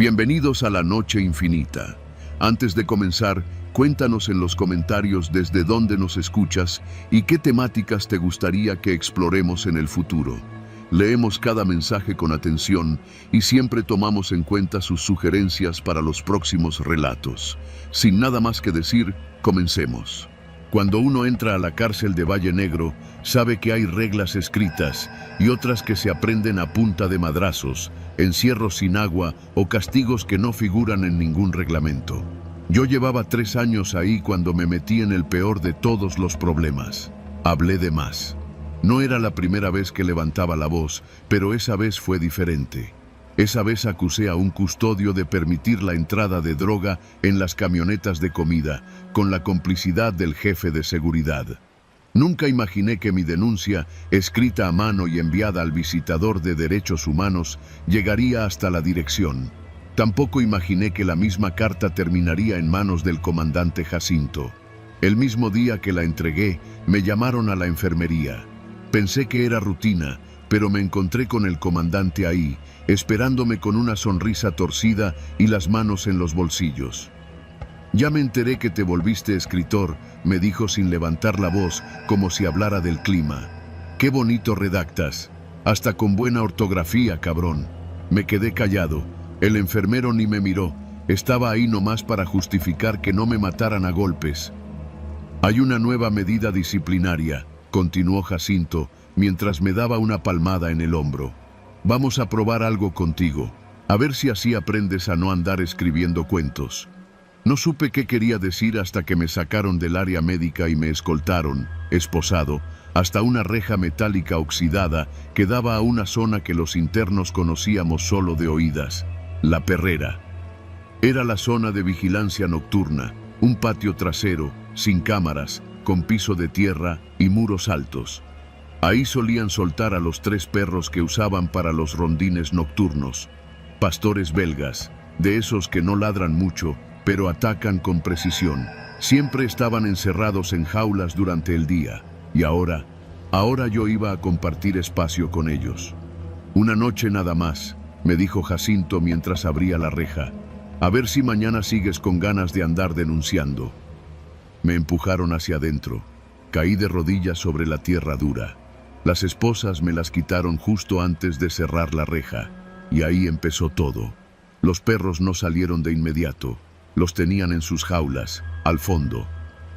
Bienvenidos a la Noche Infinita. Antes de comenzar, cuéntanos en los comentarios desde dónde nos escuchas y qué temáticas te gustaría que exploremos en el futuro. Leemos cada mensaje con atención y siempre tomamos en cuenta sus sugerencias para los próximos relatos. Sin nada más que decir, comencemos. Cuando uno entra a la cárcel de Valle Negro, sabe que hay reglas escritas y otras que se aprenden a punta de madrazos, encierros sin agua o castigos que no figuran en ningún reglamento. Yo llevaba 3 años ahí cuando me metí en el peor de todos los problemas. Hablé de más. No era la primera vez que levantaba la voz, pero esa vez fue diferente. Esa vez acusé a un custodio de permitir la entrada de droga en las camionetas de comida, con la complicidad del jefe de seguridad. Nunca imaginé que mi denuncia, escrita a mano y enviada al visitador de derechos humanos, llegaría hasta la dirección. Tampoco imaginé que la misma carta terminaría en manos del comandante Jacinto. El mismo día que la entregué, me llamaron a la enfermería. Pensé que era rutina, pero me encontré con el comandante ahí, esperándome con una sonrisa torcida y las manos en los bolsillos. «Ya me enteré que te volviste escritor», me dijo sin levantar la voz, como si hablara del clima. «Qué bonito redactas. Hasta con buena ortografía, cabrón». Me quedé callado. El enfermero ni me miró. Estaba ahí nomás para justificar que no me mataran a golpes. «Hay una nueva medida disciplinaria», continuó Jacinto, mientras me daba una palmada en el hombro. «Vamos a probar algo contigo, a ver si así aprendes a no andar escribiendo cuentos». No supe qué quería decir hasta que me sacaron del área médica y me escoltaron, esposado, hasta una reja metálica oxidada que daba a una zona que los internos conocíamos solo de oídas, la perrera. Era la zona de vigilancia nocturna, un patio trasero, sin cámaras, con piso de tierra y muros altos. Ahí solían soltar a los 3 perros que usaban para los rondines nocturnos, pastores belgas, de esos que no ladran mucho, pero atacan con precisión. Siempre estaban encerrados en jaulas durante el día, y ahora yo iba a compartir espacio con ellos. «Una noche nada más», me dijo Jacinto mientras abría la reja. «A ver si mañana sigues con ganas de andar denunciando». Me empujaron hacia adentro. Caí de rodillas sobre la tierra dura. Las esposas me las quitaron justo antes de cerrar la reja, y ahí empezó todo. Los perros no salieron de inmediato. Los tenían en sus jaulas, al fondo,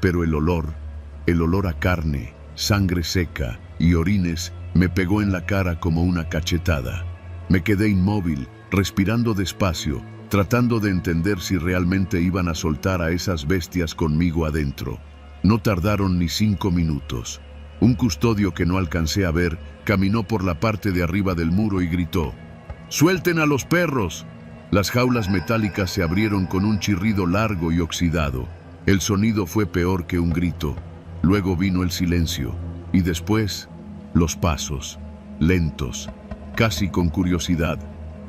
pero el olor a carne, sangre seca y orines me pegó en la cara como una cachetada. Me quedé inmóvil, respirando despacio, tratando de entender si realmente iban a soltar a esas bestias conmigo adentro. No tardaron ni 5 minutos. Un custodio que no alcancé a ver caminó por la parte de arriba del muro y gritó: «¡Suelten a los perros!». Las jaulas metálicas se abrieron con un chirrido largo y oxidado. El sonido fue peor que un grito. Luego vino el silencio, y después, los pasos, lentos, casi con curiosidad.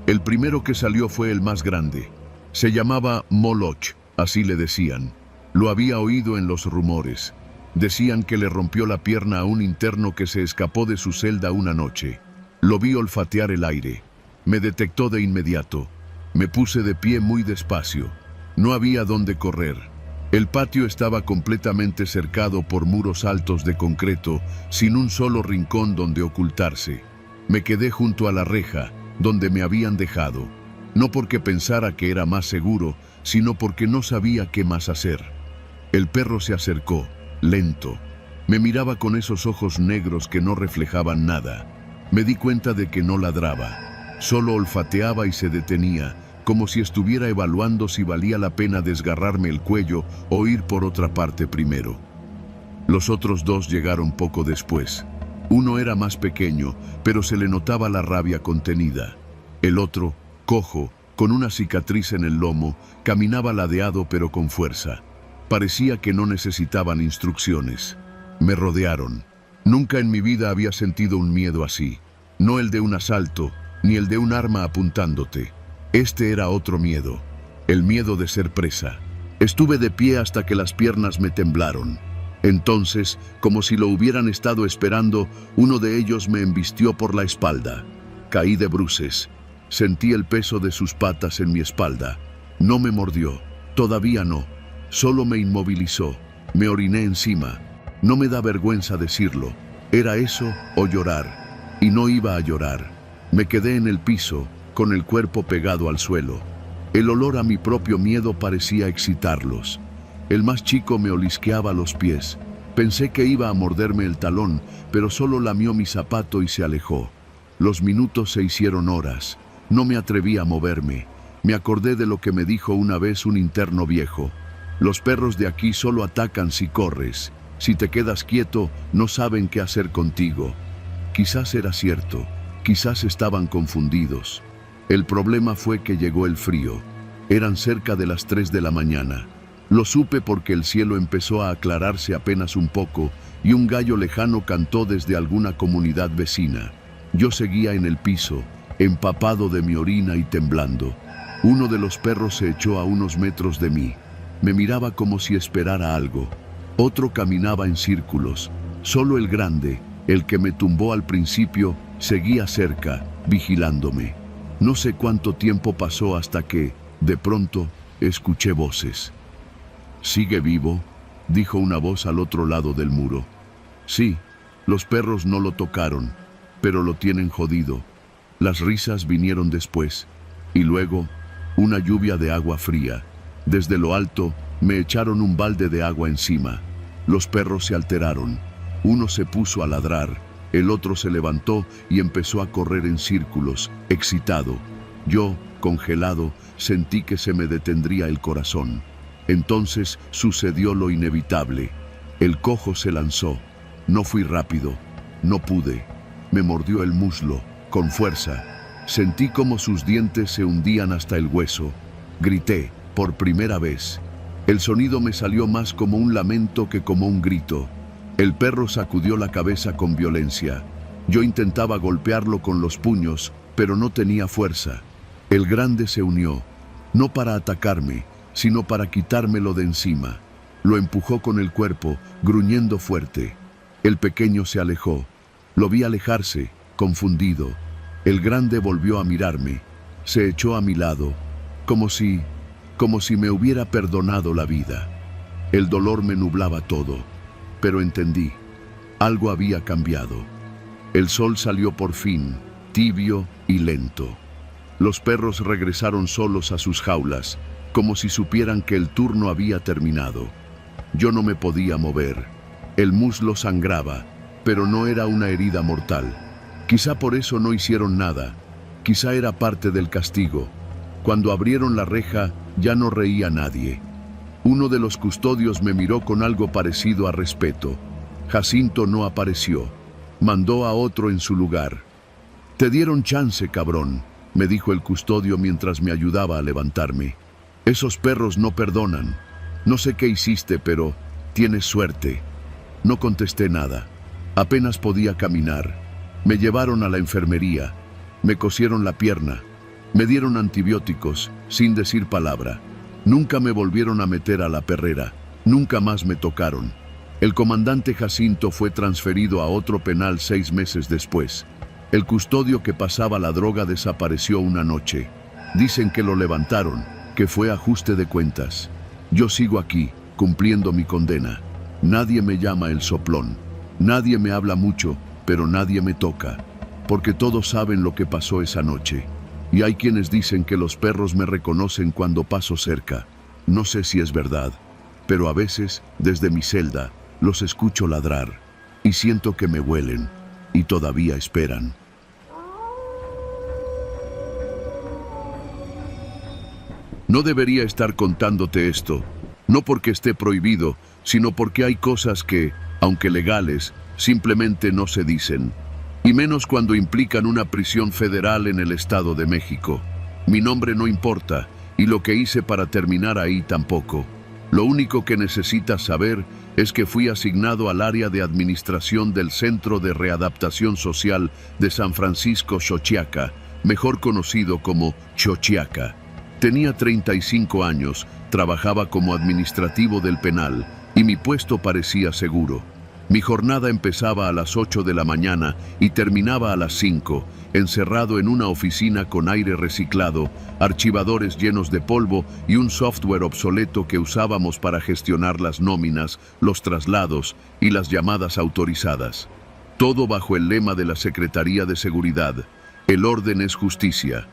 El primero que salió fue el más grande. Se llamaba Moloch, así le decían. Lo había oído en los rumores. Decían que le rompió la pierna a un interno que se escapó de su celda una noche. Lo vi olfatear el aire. Me detectó de inmediato. Me puse de pie muy despacio. No había dónde correr. El patio estaba completamente cercado por muros altos de concreto, sin un solo rincón donde ocultarse. Me quedé junto a la reja, donde me habían dejado. No porque pensara que era más seguro, sino porque no sabía qué más hacer. El perro se acercó, lento. Me miraba con esos ojos negros que no reflejaban nada. Me di cuenta de que no ladraba. Solo olfateaba y se detenía, como si estuviera evaluando si valía la pena desgarrarme el cuello o ir por otra parte primero. Los otros 2 llegaron poco después. Uno era más pequeño, pero se le notaba la rabia contenida. El otro, cojo, con una cicatriz en el lomo, caminaba ladeado pero con fuerza. Parecía que no necesitaban instrucciones. Me rodearon. Nunca en mi vida había sentido un miedo así. No el de un asalto, ni el de un arma apuntándote. Este era otro miedo, el miedo de ser presa. Estuve de pie hasta que las piernas me temblaron. Entonces, como si lo hubieran estado esperando, uno de ellos me embistió por la espalda. Caí de bruces. Sentí el peso de sus patas en mi espalda. No me mordió, todavía no. Solo me inmovilizó. Me oriné encima. No me da vergüenza decirlo. Era eso o llorar. Y no iba a llorar. Me quedé en el piso, con el cuerpo pegado al suelo. El olor a mi propio miedo parecía excitarlos. El más chico me olisqueaba los pies. Pensé que iba a morderme el talón, pero solo lamió mi zapato y se alejó. Los minutos se hicieron horas. No me atreví a moverme. Me acordé de lo que me dijo una vez un interno viejo. Los perros de aquí solo atacan si corres. Si te quedas quieto, no saben qué hacer contigo. Quizás era cierto. Quizás estaban confundidos. El problema fue que llegó el frío. Eran cerca de las 3 de la mañana. Lo supe porque el cielo empezó a aclararse apenas un poco y un gallo lejano cantó desde alguna comunidad vecina. Yo seguía en el piso, empapado de mi orina y temblando. Uno de los perros se echó a unos metros de mí. Me miraba como si esperara algo. Otro caminaba en círculos. Solo el grande, el que me tumbó al principio, seguía cerca, vigilándome. No sé cuánto tiempo pasó hasta que, de pronto, escuché voces. «¿Sigue vivo?», dijo una voz al otro lado del muro. Sí, los perros no lo tocaron, pero lo tienen jodido. Las risas vinieron después, y luego, una lluvia de agua fría. Desde lo alto, me echaron un balde de agua encima. Los perros se alteraron. Uno se puso a ladrar, el otro se levantó y empezó a correr en círculos, excitado. Yo, congelado, sentí que se me detendría el corazón. Entonces sucedió lo inevitable. El cojo se lanzó. No fui rápido. No pude. Me mordió el muslo, con fuerza. Sentí como sus dientes se hundían hasta el hueso. Grité, por primera vez. El sonido me salió más como un lamento que como un grito. El perro sacudió la cabeza con violencia. Yo intentaba golpearlo con los puños, pero no tenía fuerza. El grande se unió, no para atacarme, sino para quitármelo de encima. Lo empujó con el cuerpo, gruñendo fuerte. El pequeño se alejó. Lo vi alejarse, confundido. El grande volvió a mirarme. Se echó a mi lado, como si me hubiera perdonado la vida. El dolor me nublaba todo, pero entendí. Algo había cambiado. El sol salió por fin, tibio y lento. Los perros regresaron solos a sus jaulas, como si supieran que el turno había terminado. Yo no me podía mover. El muslo sangraba, pero no era una herida mortal. Quizá por eso no hicieron nada. Quizá era parte del castigo. Cuando abrieron la reja, ya no reía nadie. Uno de los custodios me miró con algo parecido a respeto. Jacinto no apareció. Mandó a otro en su lugar. «Te dieron chance, cabrón», me dijo el custodio mientras me ayudaba a levantarme. «Esos perros no perdonan. No sé qué hiciste, pero tienes suerte». No contesté nada. Apenas podía caminar. Me llevaron a la enfermería. Me cosieron la pierna. Me dieron antibióticos, sin decir palabra. Nunca me volvieron a meter a la perrera. Nunca más me tocaron. El comandante Jacinto fue transferido a otro penal 6 meses después. El custodio que pasaba la droga desapareció una noche. Dicen que lo levantaron, que fue ajuste de cuentas. Yo sigo aquí, cumpliendo mi condena. Nadie me llama el soplón. Nadie me habla mucho, pero nadie me toca. Porque todos saben lo que pasó esa noche. Y hay quienes dicen que los perros me reconocen cuando paso cerca. No sé si es verdad, pero a veces, desde mi celda, los escucho ladrar. Y siento que me huelen, y todavía esperan. No debería estar contándote esto, no porque esté prohibido, sino porque hay cosas que, aunque legales, simplemente no se dicen. Y menos cuando implican una prisión federal en el Estado de México. Mi nombre no importa, y lo que hice para terminar ahí tampoco. Lo único que necesitas saber es que fui asignado al área de administración del Centro de Readaptación Social de San Francisco Xochiaca, mejor conocido como Xochiaca. Tenía 35 años, trabajaba como administrativo del penal, y mi puesto parecía seguro. Mi jornada empezaba a las 8 de la mañana y terminaba a las 5, encerrado en una oficina con aire reciclado, archivadores llenos de polvo y un software obsoleto que usábamos para gestionar las nóminas, los traslados y las llamadas autorizadas. Todo bajo el lema de la Secretaría de Seguridad: el orden es justicia.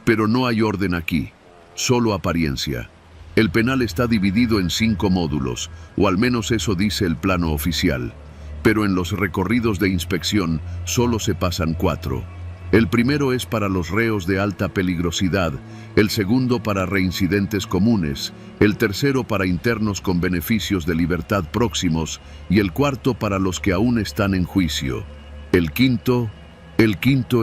Pero no hay orden aquí, solo apariencia. El penal está dividido en 5 módulos, o al menos eso dice el plano oficial. Pero en los recorridos de inspección solo se pasan 4. El primero es para los reos de alta peligrosidad, el segundo para reincidentes comunes, el tercero para internos con beneficios de libertad próximos y el cuarto para los que aún están en juicio. El quinto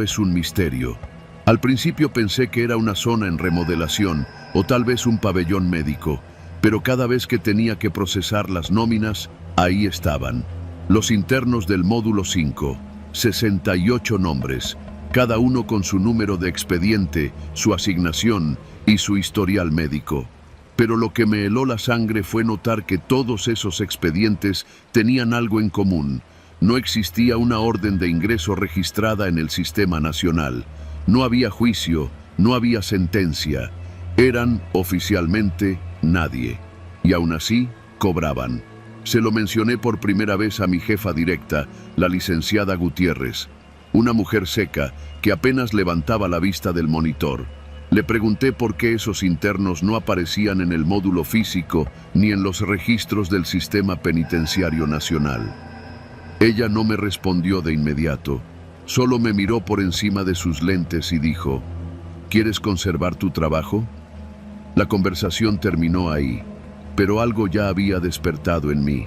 es un misterio. Al principio pensé que era una zona en remodelación o tal vez un pabellón médico, pero cada vez que tenía que procesar las nóminas, ahí estaban. Los internos del módulo 5, 68 nombres, cada uno con su número de expediente, su asignación y su historial médico. Pero lo que me heló la sangre fue notar que todos esos expedientes tenían algo en común. No existía una orden de ingreso registrada en el sistema nacional. No había juicio, no había sentencia. Eran, oficialmente, nadie. Y aún así, cobraban. Se lo mencioné por primera vez a mi jefa directa, la licenciada Gutiérrez, una mujer seca que apenas levantaba la vista del monitor. Le pregunté por qué esos internos no aparecían en el módulo físico ni en los registros del Sistema Penitenciario Nacional. Ella no me respondió de inmediato. Solo me miró por encima de sus lentes y dijo: ¿quieres conservar tu trabajo? La conversación terminó ahí, pero algo ya había despertado en mí.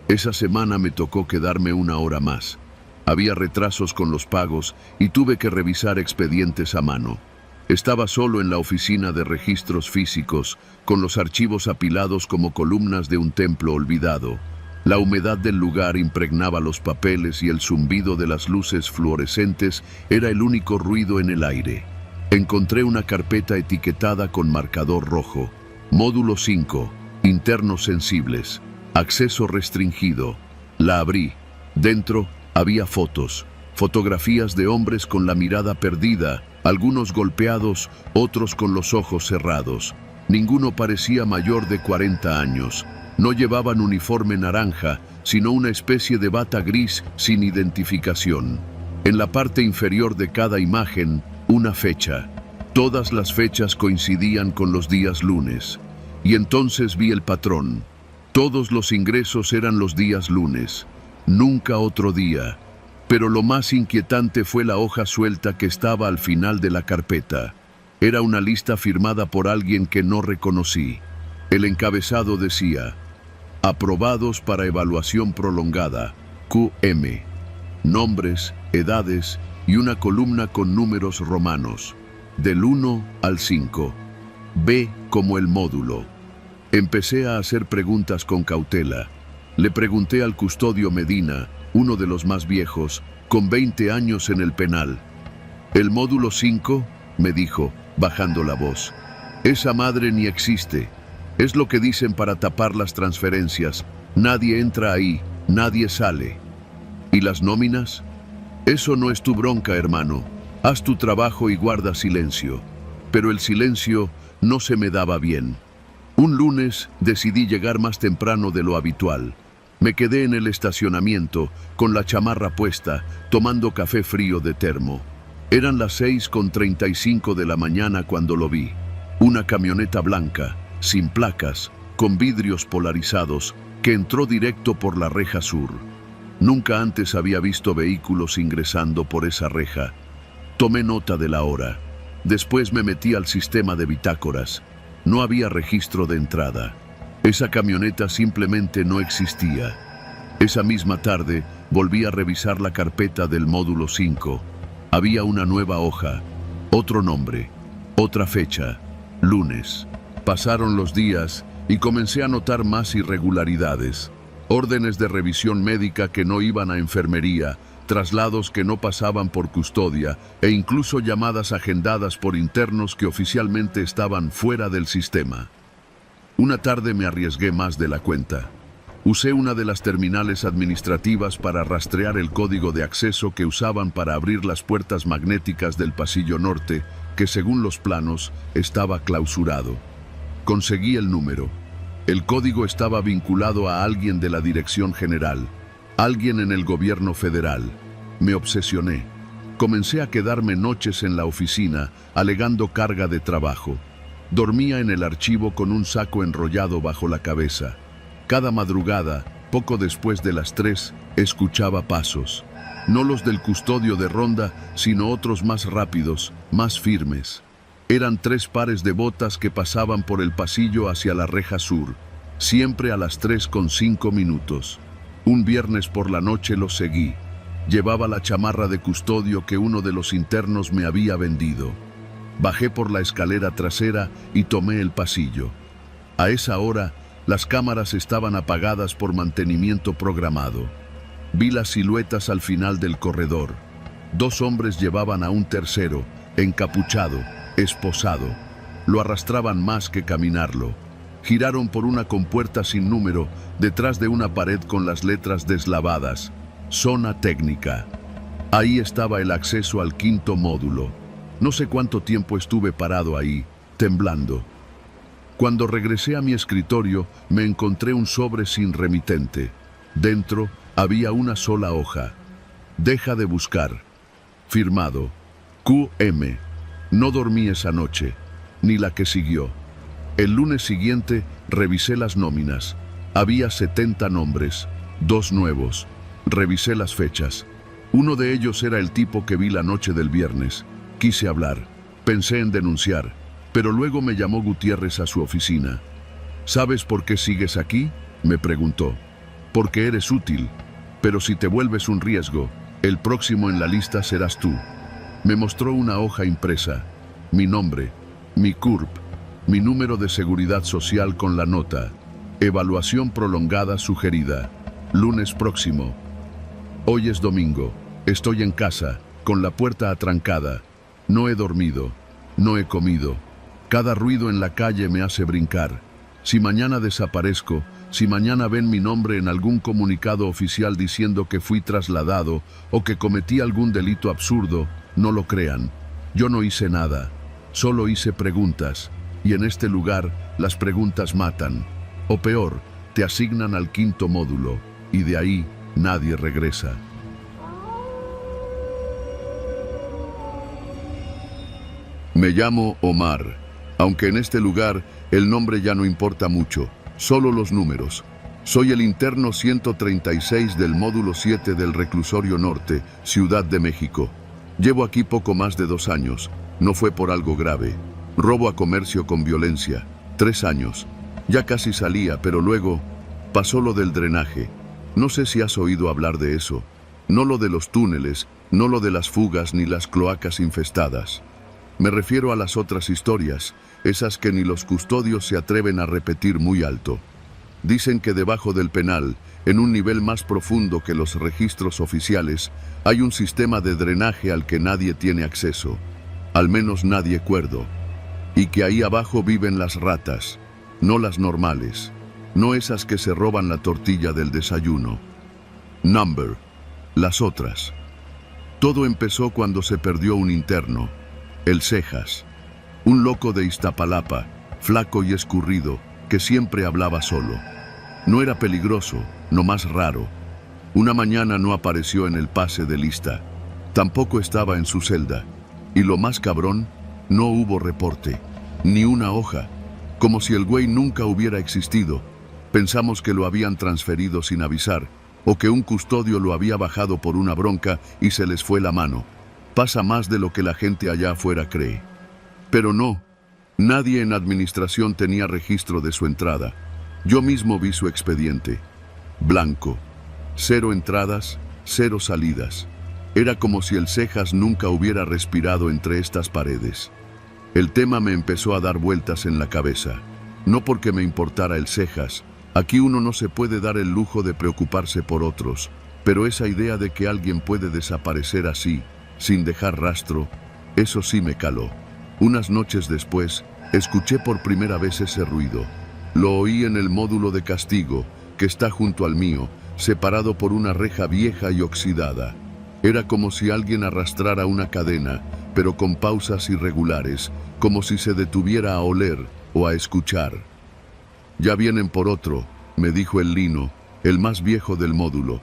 Esa semana me tocó quedarme una hora más. Había retrasos con los pagos y tuve que revisar expedientes a mano. Estaba solo en la oficina de registros físicos, con los archivos apilados como columnas de un templo olvidado. La humedad del lugar impregnaba los papeles y el zumbido de las luces fluorescentes era el único ruido en el aire. Encontré una carpeta etiquetada con marcador rojo. Módulo 5, internos sensibles, acceso restringido. La abrí. Dentro había fotos, fotografías de hombres con la mirada perdida, algunos golpeados, otros con los ojos cerrados. Ninguno parecía mayor de 40 años. No llevaban uniforme naranja, sino una especie de bata gris sin identificación. En la parte inferior de cada imagen, una fecha. Todas las fechas coincidían con los días lunes. Y entonces vi el patrón. Todos los ingresos eran los días lunes. Nunca otro día. Pero lo más inquietante fue la hoja suelta que estaba al final de la carpeta. Era una lista firmada por alguien que no reconocí. El encabezado decía: aprobados para evaluación prolongada, QM. Nombres, edades y una columna con números romanos, del 1 al 5. B como el módulo. Empecé a hacer preguntas con cautela. Le pregunté al custodio Medina, uno de los más viejos, con 20 años en el penal. ¿El módulo 5? Me dijo, bajando la voz. Esa madre ni existe. Es lo que dicen para tapar las transferencias. Nadie entra ahí, nadie sale. ¿Y las nóminas? Eso no es tu bronca, hermano. Haz tu trabajo y guarda silencio. Pero el silencio no se me daba bien. Un lunes decidí llegar más temprano de lo habitual. Me quedé en el estacionamiento, con la chamarra puesta, tomando café frío de termo. Eran las 6:35 de la mañana cuando lo vi. Una camioneta blanca, sin placas, con vidrios polarizados, que entró directo por la reja sur. Nunca antes había visto vehículos ingresando por esa reja. Tomé nota de la hora. Después me metí al sistema de bitácoras. No había registro de entrada. Esa camioneta simplemente no existía. Esa misma tarde volví a revisar la carpeta del módulo 5. Había una nueva hoja, otro nombre, otra fecha, lunes. Pasaron los días y comencé a notar más irregularidades. Órdenes de revisión médica que no iban a enfermería, traslados que no pasaban por custodia e incluso llamadas agendadas por internos que oficialmente estaban fuera del sistema. Una tarde me arriesgué más de la cuenta. Usé una de las terminales administrativas para rastrear el código de acceso que usaban para abrir las puertas magnéticas del pasillo norte, que según los planos estaba clausurado. Conseguí el número. El código estaba vinculado a alguien de la dirección general, alguien en el gobierno federal. Me obsesioné. Comencé a quedarme noches en la oficina, alegando carga de trabajo. Dormía en el archivo con un saco enrollado bajo la cabeza. Cada madrugada, poco después de las 3, escuchaba pasos. No los del custodio de ronda, sino otros más rápidos, más firmes. Eran 3 pares de botas que pasaban por el pasillo hacia la reja sur, siempre a las 3:05. Un viernes por la noche los seguí. Llevaba la chamarra de custodio que uno de los internos me había vendido. Bajé por la escalera trasera y tomé el pasillo. A esa hora, las cámaras estaban apagadas por mantenimiento programado. Vi las siluetas al final del corredor. 2 hombres llevaban a un tercero, encapuchado, esposado. Lo arrastraban más que caminarlo. Giraron por una compuerta sin número, detrás de una pared con las letras deslavadas. Zona técnica. Ahí estaba el acceso al 5º módulo. No sé cuánto tiempo estuve parado ahí, temblando. Cuando regresé a mi escritorio, me encontré un sobre sin remitente. Dentro había una sola hoja. Deja de buscar. Firmado. QM. No dormí esa noche, ni la que siguió. El lunes siguiente revisé las nóminas. Había 70 nombres, 2 nuevos. Revisé las fechas. Uno de ellos era el tipo que vi la noche del viernes. Quise hablar. Pensé en denunciar. Pero luego me llamó Gutiérrez a su oficina. ¿Sabes por qué sigues aquí?, me preguntó. Porque eres útil, pero si te vuelves un riesgo, el próximo en la lista serás tú. Me mostró una hoja impresa, mi nombre, mi CURP, mi número de seguridad social con la nota, evaluación prolongada sugerida, lunes próximo. Hoy es domingo, estoy en casa, con la puerta atrancada, no he dormido, no he comido. Cada ruido en la calle me hace brincar. Si mañana desaparezco, si mañana ven mi nombre en algún comunicado oficial diciendo que fui trasladado o que cometí algún delito absurdo, no lo crean. Yo no hice nada, solo hice preguntas, y en este lugar las preguntas matan. O peor, te asignan al 5º módulo, y de ahí nadie regresa. Me llamo Omar. Aunque en este lugar el nombre ya no importa mucho, solo los números. Soy el interno 136 del módulo 7 del Reclusorio Norte, Ciudad de México. Llevo aquí poco más de 2 años. No fue por algo grave. Robo a comercio con violencia. 3 años. Ya casi salía, pero luego pasó lo del drenaje. No sé si has oído hablar de eso. No lo de los túneles, no lo de las fugas ni las cloacas infestadas. Me refiero a las otras historias, esas que ni los custodios se atreven a repetir muy alto. Dicen que debajo del penal, en un nivel más profundo que los registros oficiales, hay un sistema de drenaje al que nadie tiene acceso, al menos nadie cuerdo, y que ahí abajo viven las ratas, no las normales, no esas que se roban la tortilla del desayuno. Number, las otras. Todo empezó cuando se perdió un interno, el Cejas, un loco de Iztapalapa, flaco y escurrido, que siempre hablaba solo. No era peligroso, nomás raro. Una mañana no apareció en el pase de lista, tampoco estaba en su celda, y lo más cabrón, no hubo reporte, ni una hoja, como si el güey nunca hubiera existido. Pensamos que lo habían transferido sin avisar, o que un custodio lo había bajado por una bronca y se les fue la mano. Pasa más de lo que la gente allá afuera cree. Pero no, nadie en administración tenía registro de su entrada. Yo mismo vi su expediente. Blanco. 0 entradas, 0 salidas. Era como si el Cejas nunca hubiera respirado entre estas paredes. El tema me empezó a dar vueltas en la cabeza. No porque me importara el Cejas. Aquí uno no se puede dar el lujo de preocuparse por otros. Pero esa idea de que alguien puede desaparecer así, sin dejar rastro, eso sí me caló. Unas noches después, escuché por primera vez ese ruido. Lo oí en el módulo de castigo, que está junto al mío, separado por una reja vieja y oxidada. Era como si alguien arrastrara una cadena, pero con pausas irregulares, como si se detuviera a oler o a escuchar. «Ya vienen por otro», me dijo el Lino, el más viejo del módulo.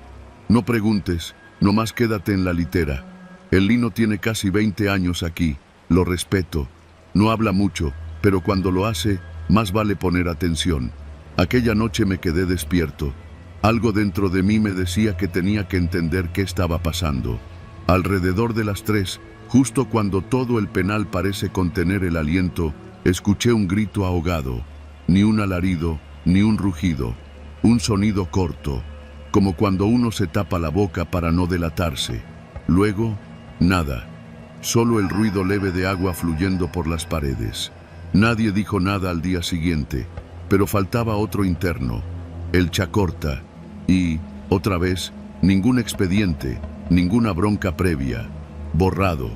«No preguntes, nomás quédate en la litera». El Lino tiene casi 20 años aquí, lo respeto. No habla mucho, pero cuando lo hace, más vale poner atención. Aquella noche me quedé despierto. Algo dentro de mí me decía que tenía que entender qué estaba pasando. Alrededor de las 3, justo cuando todo el penal parece contener el aliento, escuché un grito ahogado. Ni un alarido, ni un rugido. Un sonido corto, como cuando uno se tapa la boca para no delatarse. Luego, nada. Solo el ruido leve de agua fluyendo por las paredes. Nadie dijo nada al día siguiente, pero faltaba otro interno, el Chacorta. Y, otra vez, ningún expediente, ninguna bronca previa. Borrado.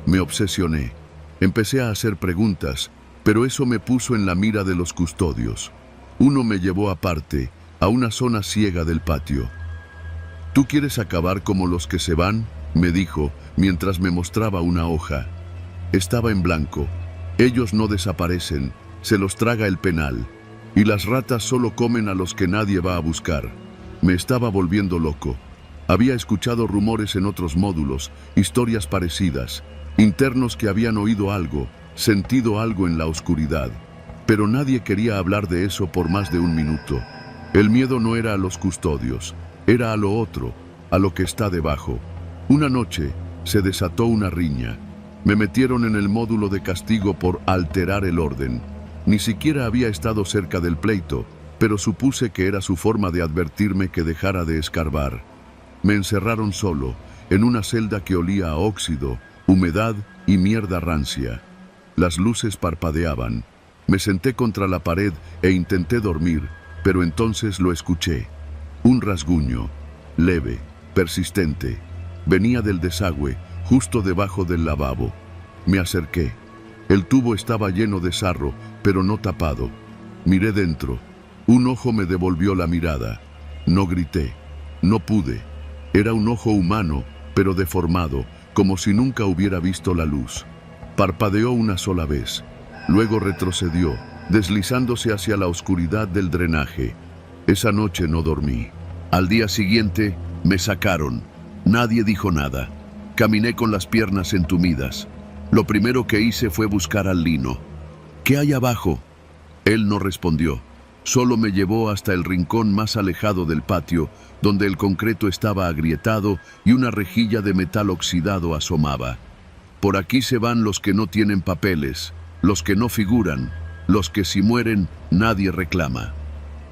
Me obsesioné. Empecé a hacer preguntas, pero eso me puso en la mira de los custodios. Uno me llevó aparte, a una zona ciega del patio. «¿Tú quieres acabar como los que se van?», me dijo, mientras me mostraba una hoja. Estaba en blanco. Ellos no desaparecen, se los traga el penal. Y las ratas solo comen a los que nadie va a buscar. Me estaba volviendo loco. Había escuchado rumores en otros módulos, historias parecidas, internos que habían oído algo, sentido algo en la oscuridad. Pero nadie quería hablar de eso por más de un minuto. El miedo no era a los custodios, era a lo otro, a lo que está debajo. Una noche se desató una riña. Me metieron en el módulo de castigo por alterar el orden. Ni siquiera había estado cerca del pleito, pero supuse que era su forma de advertirme que dejara de escarbar. Me encerraron solo, en una celda que olía a óxido, humedad y mierda rancia. Las luces parpadeaban. Me senté contra la pared e intenté dormir, pero entonces lo escuché. Un rasguño, leve, persistente. Venía del desagüe, justo debajo del lavabo. Me acerqué. El tubo estaba lleno de sarro, pero no tapado. Miré dentro. Un ojo me devolvió la mirada. No grité. No pude. Era un ojo humano, pero deformado, como si nunca hubiera visto la luz. Parpadeó una sola vez. Luego retrocedió, deslizándose hacia la oscuridad del drenaje. Esa noche no dormí. Al día siguiente, me sacaron. Nadie dijo nada. Caminé con las piernas entumidas. Lo primero que hice fue buscar al Lino. «¿Qué hay abajo?». Él no respondió. Solo me llevó hasta el rincón más alejado del patio, donde el concreto estaba agrietado y una rejilla de metal oxidado asomaba. «Por aquí se van los que no tienen papeles, los que no figuran, los que si mueren nadie reclama».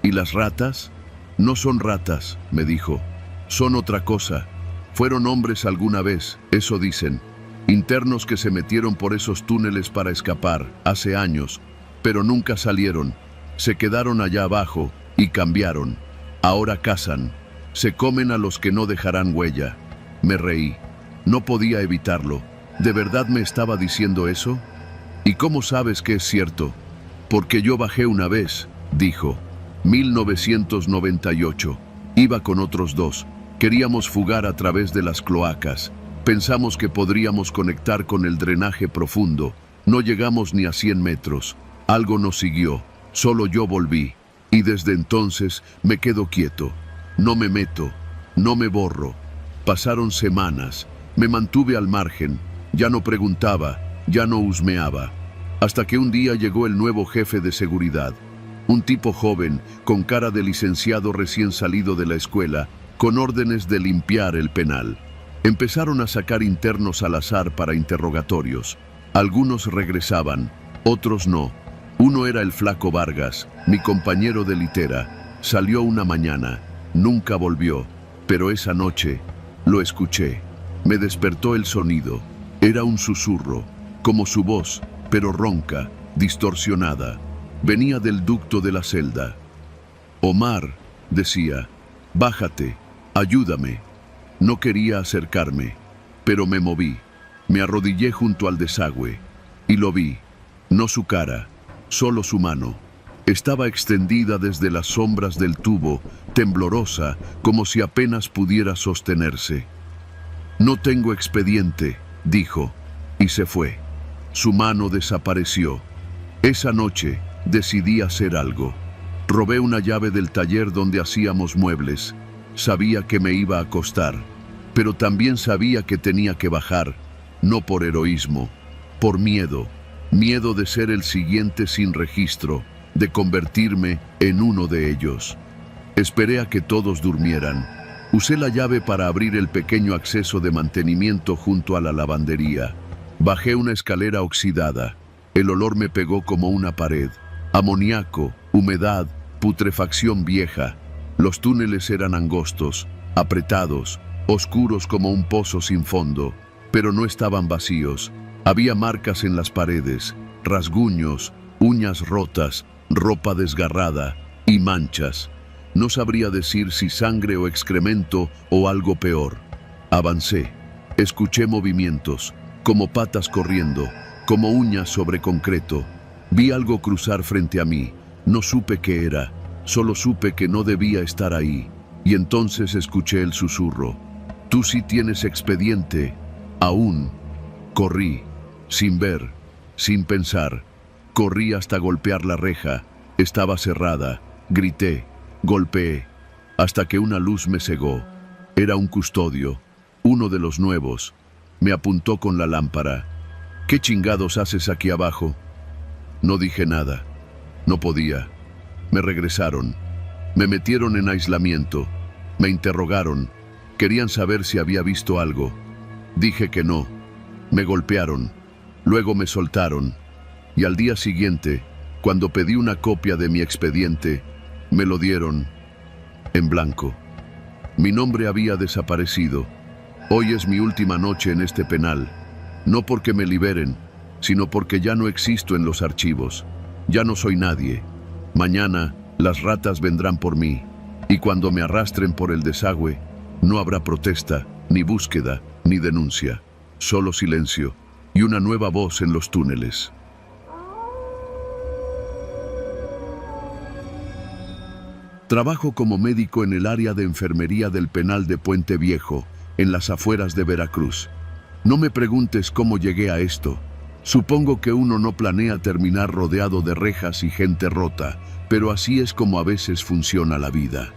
«¿Y las ratas?». «No son ratas», me dijo. «Son otra cosa. Fueron hombres alguna vez, eso dicen. Internos que se metieron por esos túneles para escapar, hace años, pero nunca salieron. Se quedaron allá abajo y cambiaron. Ahora cazan. Se comen a los que no dejarán huella». Me reí. No podía evitarlo. ¿De verdad me estaba diciendo eso? «¿Y cómo sabes que es cierto?». «Porque yo bajé una vez», dijo. 1998. Iba con otros 2. Queríamos fugar a través de las cloacas. Pensamos que podríamos conectar con el drenaje profundo. No llegamos ni a 100 metros. Algo nos siguió. Solo yo volví. Y desde entonces me quedo quieto. No me meto. No me borro. Pasaron semanas. Me mantuve al margen. Ya no preguntaba. Ya no husmeaba. Hasta que un día llegó el nuevo jefe de seguridad. Un tipo joven, con cara de licenciado recién salido de la escuela, con órdenes de limpiar el penal. Empezaron a sacar internos al azar para interrogatorios. Algunos regresaban, otros no. Uno era el flaco Vargas, mi compañero de litera. Salió una mañana, nunca volvió, pero esa noche lo escuché. Me despertó el sonido. Era un susurro, como su voz, pero ronca, distorsionada. Venía del ducto de la celda. «Omar», decía, «bájate, ayúdame». No quería acercarme, pero me moví. Me arrodillé junto al desagüe y lo vi. No su cara, solo su mano. Estaba extendida desde las sombras del tubo, temblorosa, como si apenas pudiera sostenerse. «No tengo expediente», dijo, y se fue. Su mano desapareció. Esa noche decidí hacer algo. Robé una llave del taller donde hacíamos muebles. Sabía que me iba a costar, pero también sabía que tenía que bajar, no por heroísmo, por miedo. Miedo de ser el siguiente sin registro, de convertirme en uno de ellos. Esperé a que todos durmieran. Usé la llave para abrir el pequeño acceso de mantenimiento junto a la lavandería. Bajé una escalera oxidada. El olor me pegó como una pared. Amoníaco, humedad, putrefacción vieja. Los túneles eran angostos, apretados, oscuros como un pozo sin fondo, pero no estaban vacíos. Había marcas en las paredes, rasguños, uñas rotas, ropa desgarrada y manchas. No sabría decir si sangre o excremento o algo peor. Avancé. Escuché movimientos, como patas corriendo, como uñas sobre concreto. Vi algo cruzar frente a mí. No supe qué era, solo supe que no debía estar ahí. Y entonces escuché el susurro. «Tú sí tienes expediente, aún». Corrí, sin ver, sin pensar. Corrí hasta golpear la reja. Estaba cerrada. Grité, golpeé, hasta que una luz me cegó. Era un custodio, uno de los nuevos. Me apuntó con la lámpara. «¿Qué chingados haces aquí abajo?» No dije nada. No podía. Me regresaron. Me metieron en aislamiento. Me interrogaron. Querían saber si había visto algo. Dije que no. Me golpearon. Luego me soltaron. Y al día siguiente, cuando pedí una copia de mi expediente, me lo dieron en blanco. Mi nombre había desaparecido. Hoy es mi última noche en este penal. No porque me liberen, sino porque ya no existo en los archivos. Ya no soy nadie. Mañana las ratas vendrán por mí. Y cuando me arrastren por el desagüe, no habrá protesta, ni búsqueda, ni denuncia. Solo silencio y una nueva voz en los túneles. Trabajo como médico en el área de enfermería del penal de Puente Viejo, en las afueras de Veracruz. No me preguntes cómo llegué a esto. Supongo que uno no planea terminar rodeado de rejas y gente rota, pero así es como a veces funciona la vida.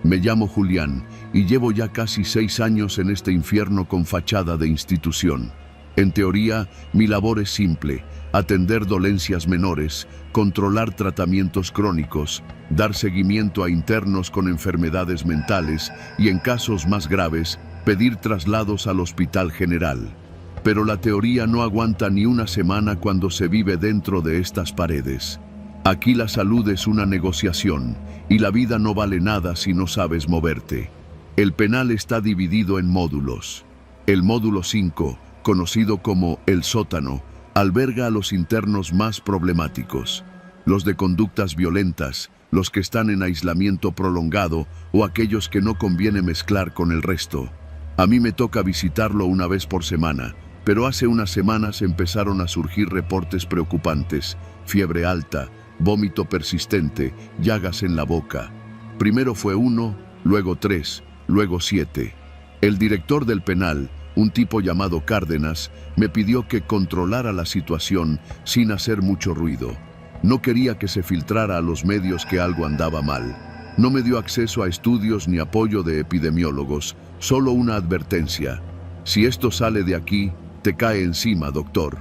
Me llamo Julián y llevo ya casi 6 años en este infierno con fachada de institución. En teoría, mi labor es simple: atender dolencias menores, controlar tratamientos crónicos, dar seguimiento a internos con enfermedades mentales y, en casos más graves, pedir traslados al hospital general. Pero la teoría no aguanta ni una semana cuando se vive dentro de estas paredes. Aquí la salud es una negociación y la vida no vale nada si no sabes moverte. El penal está dividido en módulos. El módulo 5, conocido como el sótano, alberga a los internos más problemáticos, los de conductas violentas, los que están en aislamiento prolongado o aquellos que no conviene mezclar con el resto. A mí me toca visitarlo una vez por semana, pero hace unas semanas empezaron a surgir reportes preocupantes: fiebre alta, vómito persistente, llagas en la boca. Primero fue 1, luego 3, luego 7. El director del penal, un tipo llamado Cárdenas, me pidió que controlara la situación sin hacer mucho ruido. No quería que se filtrara a los medios que algo andaba mal. No me dio acceso a estudios ni apoyo de epidemiólogos, solo una advertencia: si esto sale de aquí, te cae encima, doctor.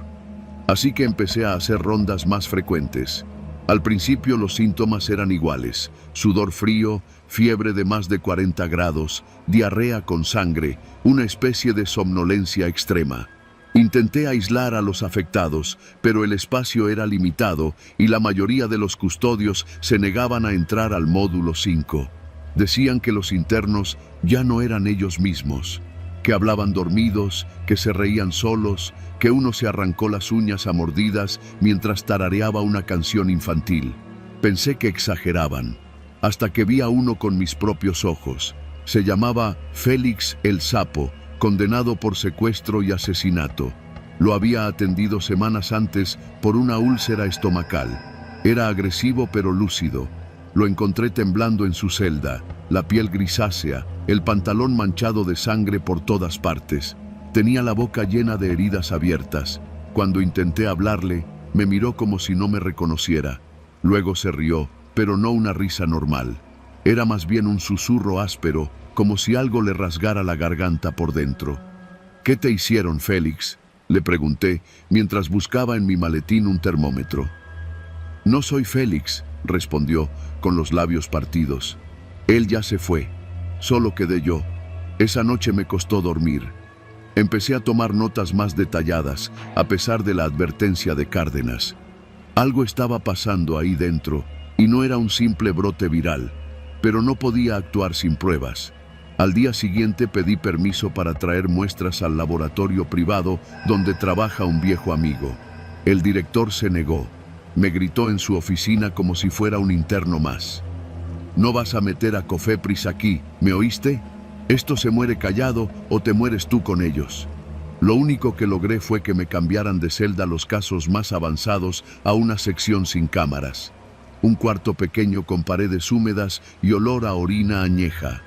Así que empecé a hacer rondas más frecuentes. Al principio los síntomas eran iguales: sudor frío, fiebre de más de 40 grados, diarrea con sangre, una especie de somnolencia extrema. Intenté aislar a los afectados, pero el espacio era limitado y la mayoría de los custodios se negaban a entrar al módulo 5. Decían que los internos ya no eran ellos mismos, que hablaban dormidos, que se reían solos, que uno se arrancó las uñas a mordidas mientras tarareaba una canción infantil. Pensé que exageraban, hasta que vi a uno con mis propios ojos. Se llamaba Félix el Sapo, condenado por secuestro y asesinato. Lo había atendido semanas antes por una úlcera estomacal. Era agresivo pero lúcido. Lo encontré temblando en su celda, la piel grisácea, el pantalón manchado de sangre por todas partes. Tenía la boca llena de heridas abiertas. Cuando intenté hablarle, me miró como si no me reconociera. Luego se rió, pero no una risa normal. Era más bien un susurro áspero, como si algo le rasgara la garganta por dentro. «¿Qué te hicieron, Félix?», le pregunté, mientras buscaba en mi maletín un termómetro. «No soy Félix», respondió, con los labios partidos. «Él ya se fue. Solo quedé yo. Esa noche me costó dormir». Empecé a tomar notas más detalladas, a pesar de la advertencia de Cárdenas. Algo estaba pasando ahí dentro, y no era un simple brote viral, pero no podía actuar sin pruebas. Al día siguiente pedí permiso para traer muestras al laboratorio privado donde trabaja un viejo amigo. El director se negó. Me gritó en su oficina como si fuera un interno más. «No vas a meter a Cofepris aquí, ¿me oíste? Esto se muere callado o te mueres tú con ellos». Lo único que logré fue que me cambiaran de celda los casos más avanzados a una sección sin cámaras. Un cuarto pequeño con paredes húmedas y olor a orina añeja.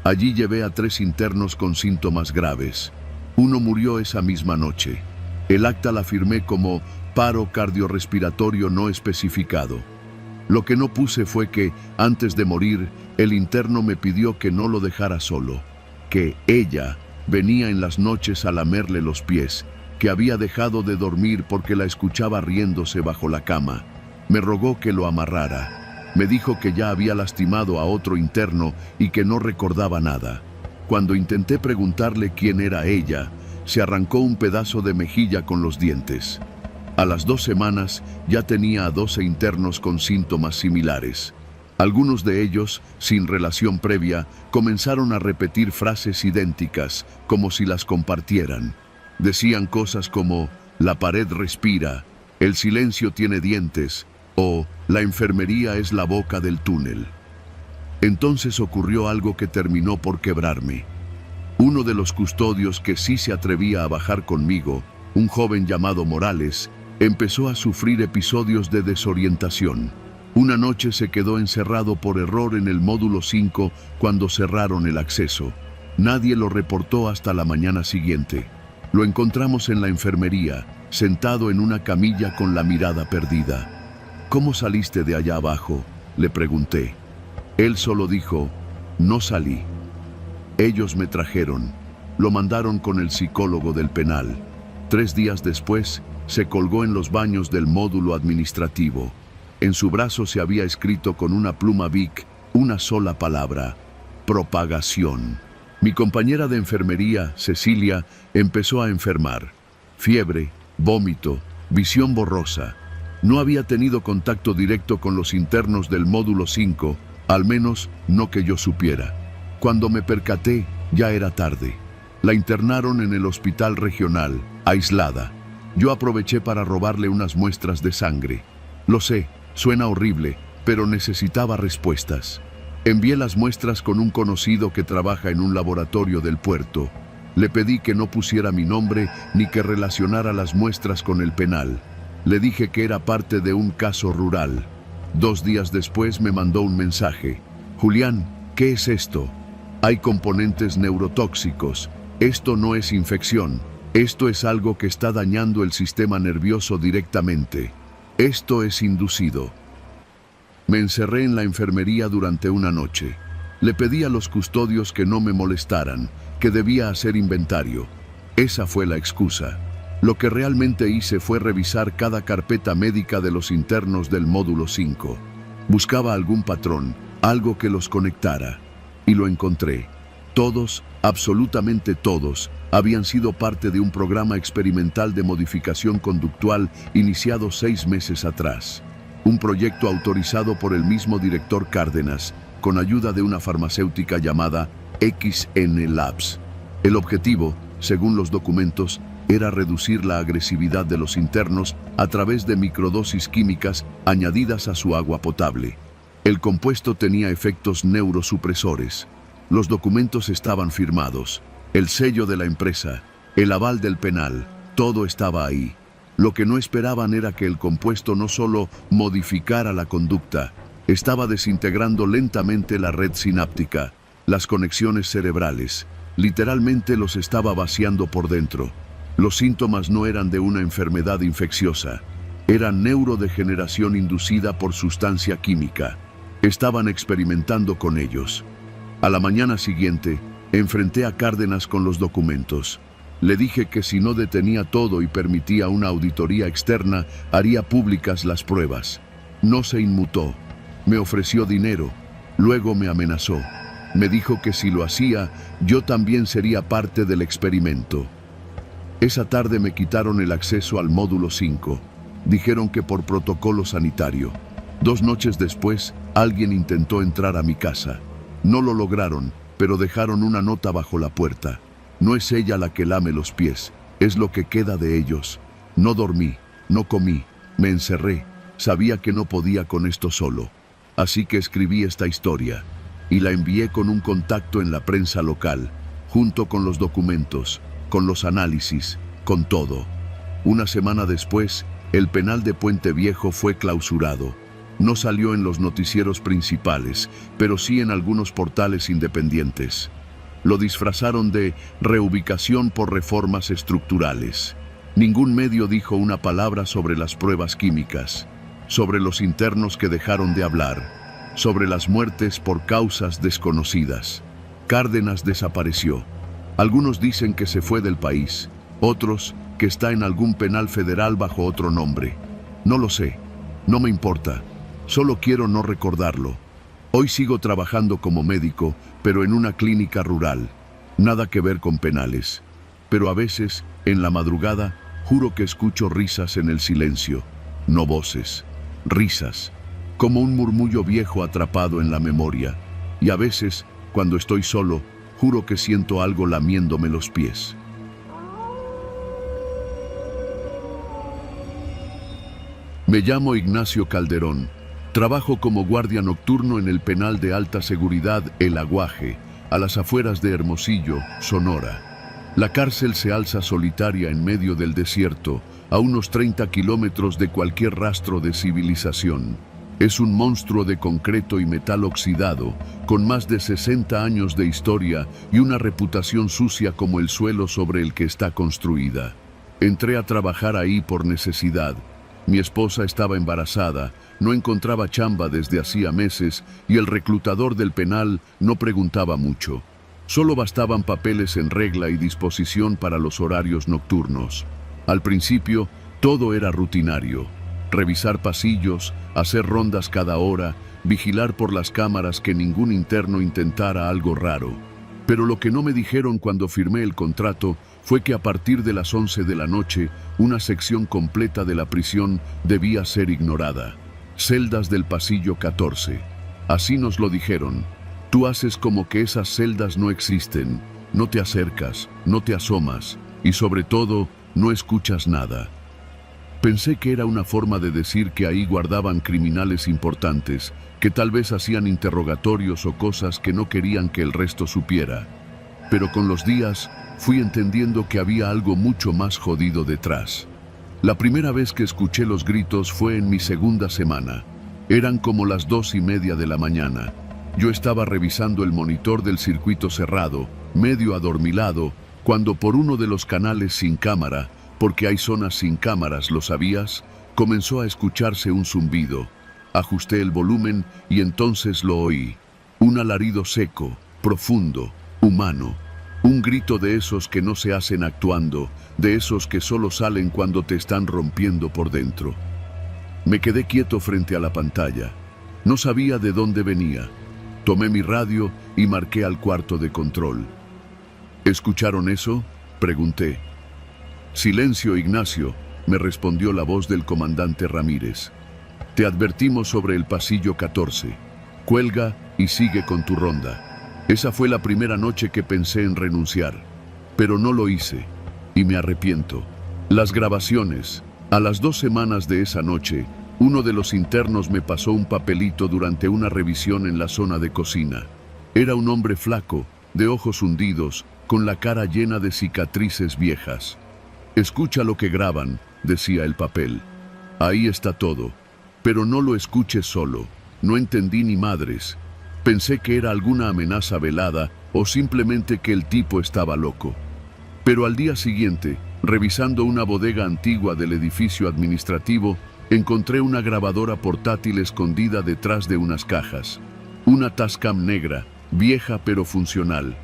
Allí llevé a 3 internos con síntomas graves. Uno murió esa misma noche. El acta la firmé como paro cardiorrespiratorio no especificado. Lo que no puse fue que, antes de morir, el interno me pidió que no lo dejara solo, que ella venía en las noches a lamerle los pies, que había dejado de dormir porque la escuchaba riéndose bajo la cama. Me rogó que lo amarrara. Me dijo que ya había lastimado a otro interno y que no recordaba nada. Cuando intenté preguntarle quién era ella, se arrancó un pedazo de mejilla con los dientes. A las 2 semanas ya tenía a 12 internos con síntomas similares. Algunos de ellos, sin relación previa, comenzaron a repetir frases idénticas, como si las compartieran. Decían cosas como, «la pared respira», «el silencio tiene dientes», o «la enfermería es la boca del túnel». Entonces ocurrió algo que terminó por quebrarme. Uno de los custodios que sí se atrevía a bajar conmigo, un joven llamado Morales, empezó a sufrir episodios de desorientación. Una noche se quedó encerrado por error en el módulo 5 cuando cerraron el acceso. Nadie lo reportó hasta la mañana siguiente. Lo encontramos en la enfermería, sentado en una camilla con la mirada perdida. «¿Cómo saliste de allá abajo?», le pregunté. Él solo dijo, «No salí. Ellos me trajeron». Lo mandaron con el psicólogo del penal. 3 días después, se colgó en los baños del módulo administrativo. En su brazo se había escrito con una pluma Bic una sola palabra: propagación. Mi compañera de enfermería, Cecilia, empezó a enfermar. Fiebre, vómito, visión borrosa. No había tenido contacto directo con los internos del módulo 5, al menos no que yo supiera. Cuando me percaté, ya era tarde. La internaron en el hospital regional, aislada. Yo aproveché para robarle unas muestras de sangre. Lo sé, suena horrible, pero necesitaba respuestas. Envié las muestras con un conocido que trabaja en un laboratorio del puerto. Le pedí que no pusiera mi nombre ni que relacionara las muestras con el penal. Le dije que era parte de un caso rural. 2 días después me mandó un mensaje. «Julián, ¿qué es esto? Hay componentes neurotóxicos. Esto no es infección. Esto es algo que está dañando el sistema nervioso directamente. Esto es inducido». Me encerré en la enfermería durante una noche. Le pedí a los custodios que no me molestaran, que debía hacer inventario. Esa fue la excusa. Lo que realmente hice fue revisar cada carpeta médica de los internos del módulo 5. Buscaba algún patrón, algo que los conectara. Y lo encontré. Todos, absolutamente todos, habían sido parte de un programa experimental de modificación conductual iniciado 6 meses atrás. Un proyecto autorizado por el mismo director Cárdenas, con ayuda de una farmacéutica llamada XN Labs. El objetivo, según los documentos, era reducir la agresividad de los internos a través de microdosis químicas añadidas a su agua potable. El compuesto tenía efectos neurosupresores. Los documentos estaban firmados, el sello de la empresa, el aval del penal, todo estaba ahí. Lo que no esperaban era que el compuesto no solo modificara la conducta, estaba desintegrando lentamente la red sináptica, las conexiones cerebrales. Literalmente los estaba vaciando por dentro. Los síntomas no eran de una enfermedad infecciosa, era neurodegeneración inducida por sustancia química. Estaban experimentando con ellos. A la mañana siguiente, enfrenté a Cárdenas con los documentos. Le dije que si no detenía todo y permitía una auditoría externa, haría públicas las pruebas. No se inmutó. Me ofreció dinero. Luego me amenazó. Me dijo que si lo hacía, yo también sería parte del experimento. Esa tarde me quitaron el acceso al módulo 5. Dijeron que por protocolo sanitario. 2 noches después, alguien intentó entrar a mi casa. No lo lograron, pero dejaron una nota bajo la puerta. No es ella la que lame los pies, es lo que queda de ellos. No dormí, no comí, me encerré. Sabía que no podía con esto solo. Así que escribí esta historia y la envié con un contacto en la prensa local, junto con los documentos, con los análisis, con todo. Una semana después, el penal de Puente Viejo fue clausurado. No salió en los noticieros principales, pero sí en algunos portales independientes. Lo disfrazaron de reubicación por reformas estructurales. Ningún medio dijo una palabra sobre las pruebas químicas, sobre los internos que dejaron de hablar, sobre las muertes por causas desconocidas. Cárdenas desapareció. Algunos dicen que se fue del país, otros que está en algún penal federal bajo otro nombre. No lo sé, no me importa, solo quiero no recordarlo. Hoy sigo trabajando como médico, pero en una clínica rural. Nada que ver con penales. Pero a veces, en la madrugada, juro que escucho risas en el silencio. No voces, risas. Como un murmullo viejo atrapado en la memoria. Y a veces, cuando estoy solo, juro que siento algo lamiéndome los pies. Me llamo Ignacio Calderón. Trabajo como guardia nocturno en el penal de alta seguridad El Aguaje, a las afueras de Hermosillo, Sonora. La cárcel se alza solitaria en medio del desierto, a unos 30 kilómetros de cualquier rastro de civilización. Es un monstruo de concreto y metal oxidado, con más de 60 años de historia y una reputación sucia como el suelo sobre el que está construida. Entré a trabajar ahí por necesidad. Mi esposa estaba embarazada, no encontraba chamba desde hacía meses y el reclutador del penal no preguntaba mucho. Solo bastaban papeles en regla y disposición para los horarios nocturnos. Al principio, todo era rutinario. Revisar pasillos, hacer rondas cada hora, vigilar por las cámaras que ningún interno intentara algo raro. Pero lo que no me dijeron cuando firmé el contrato fue que a partir de las 11 de la noche, una sección completa de la prisión debía ser ignorada. Celdas del pasillo 14. Así nos lo dijeron. Tú haces como que esas celdas no existen, no te acercas, no te asomas y sobre todo, no escuchas nada. Pensé que era una forma de decir que ahí guardaban criminales importantes, que tal vez hacían interrogatorios o cosas que no querían que el resto supiera. Pero con los días, fui entendiendo que había algo mucho más jodido detrás. La primera vez que escuché los gritos fue en mi segunda semana. Eran como las 2:30 de la mañana. Yo estaba revisando el monitor del circuito cerrado, medio adormilado, cuando por uno de los canales sin cámara, porque hay zonas sin cámaras, ¿lo sabías?, comenzó a escucharse un zumbido. Ajusté el volumen y entonces lo oí. Un alarido seco, profundo, humano. Un grito de esos que no se hacen actuando, de esos que solo salen cuando te están rompiendo por dentro. Me quedé quieto frente a la pantalla. No sabía de dónde venía. Tomé mi radio y marqué al cuarto de control. ¿Escucharon eso?, pregunté. Silencio, Ignacio, me respondió la voz del comandante Ramírez. Te advertimos sobre el pasillo 14. Cuelga y sigue con tu ronda. Esa fue la primera noche que pensé en renunciar, pero no lo hice, y me arrepiento. Las grabaciones. A las 2 semanas de esa noche, uno de los internos me pasó un papelito durante una revisión en la zona de cocina. Era un hombre flaco, de ojos hundidos, con la cara llena de cicatrices viejas. Escucha lo que graban, decía el papel. Ahí está todo. Pero no lo escuches solo. No entendí ni madres. Pensé que era alguna amenaza velada o simplemente que el tipo estaba loco. Pero al día siguiente, revisando una bodega antigua del edificio administrativo, encontré una grabadora portátil escondida detrás de unas cajas. Una Tascam negra, vieja pero funcional.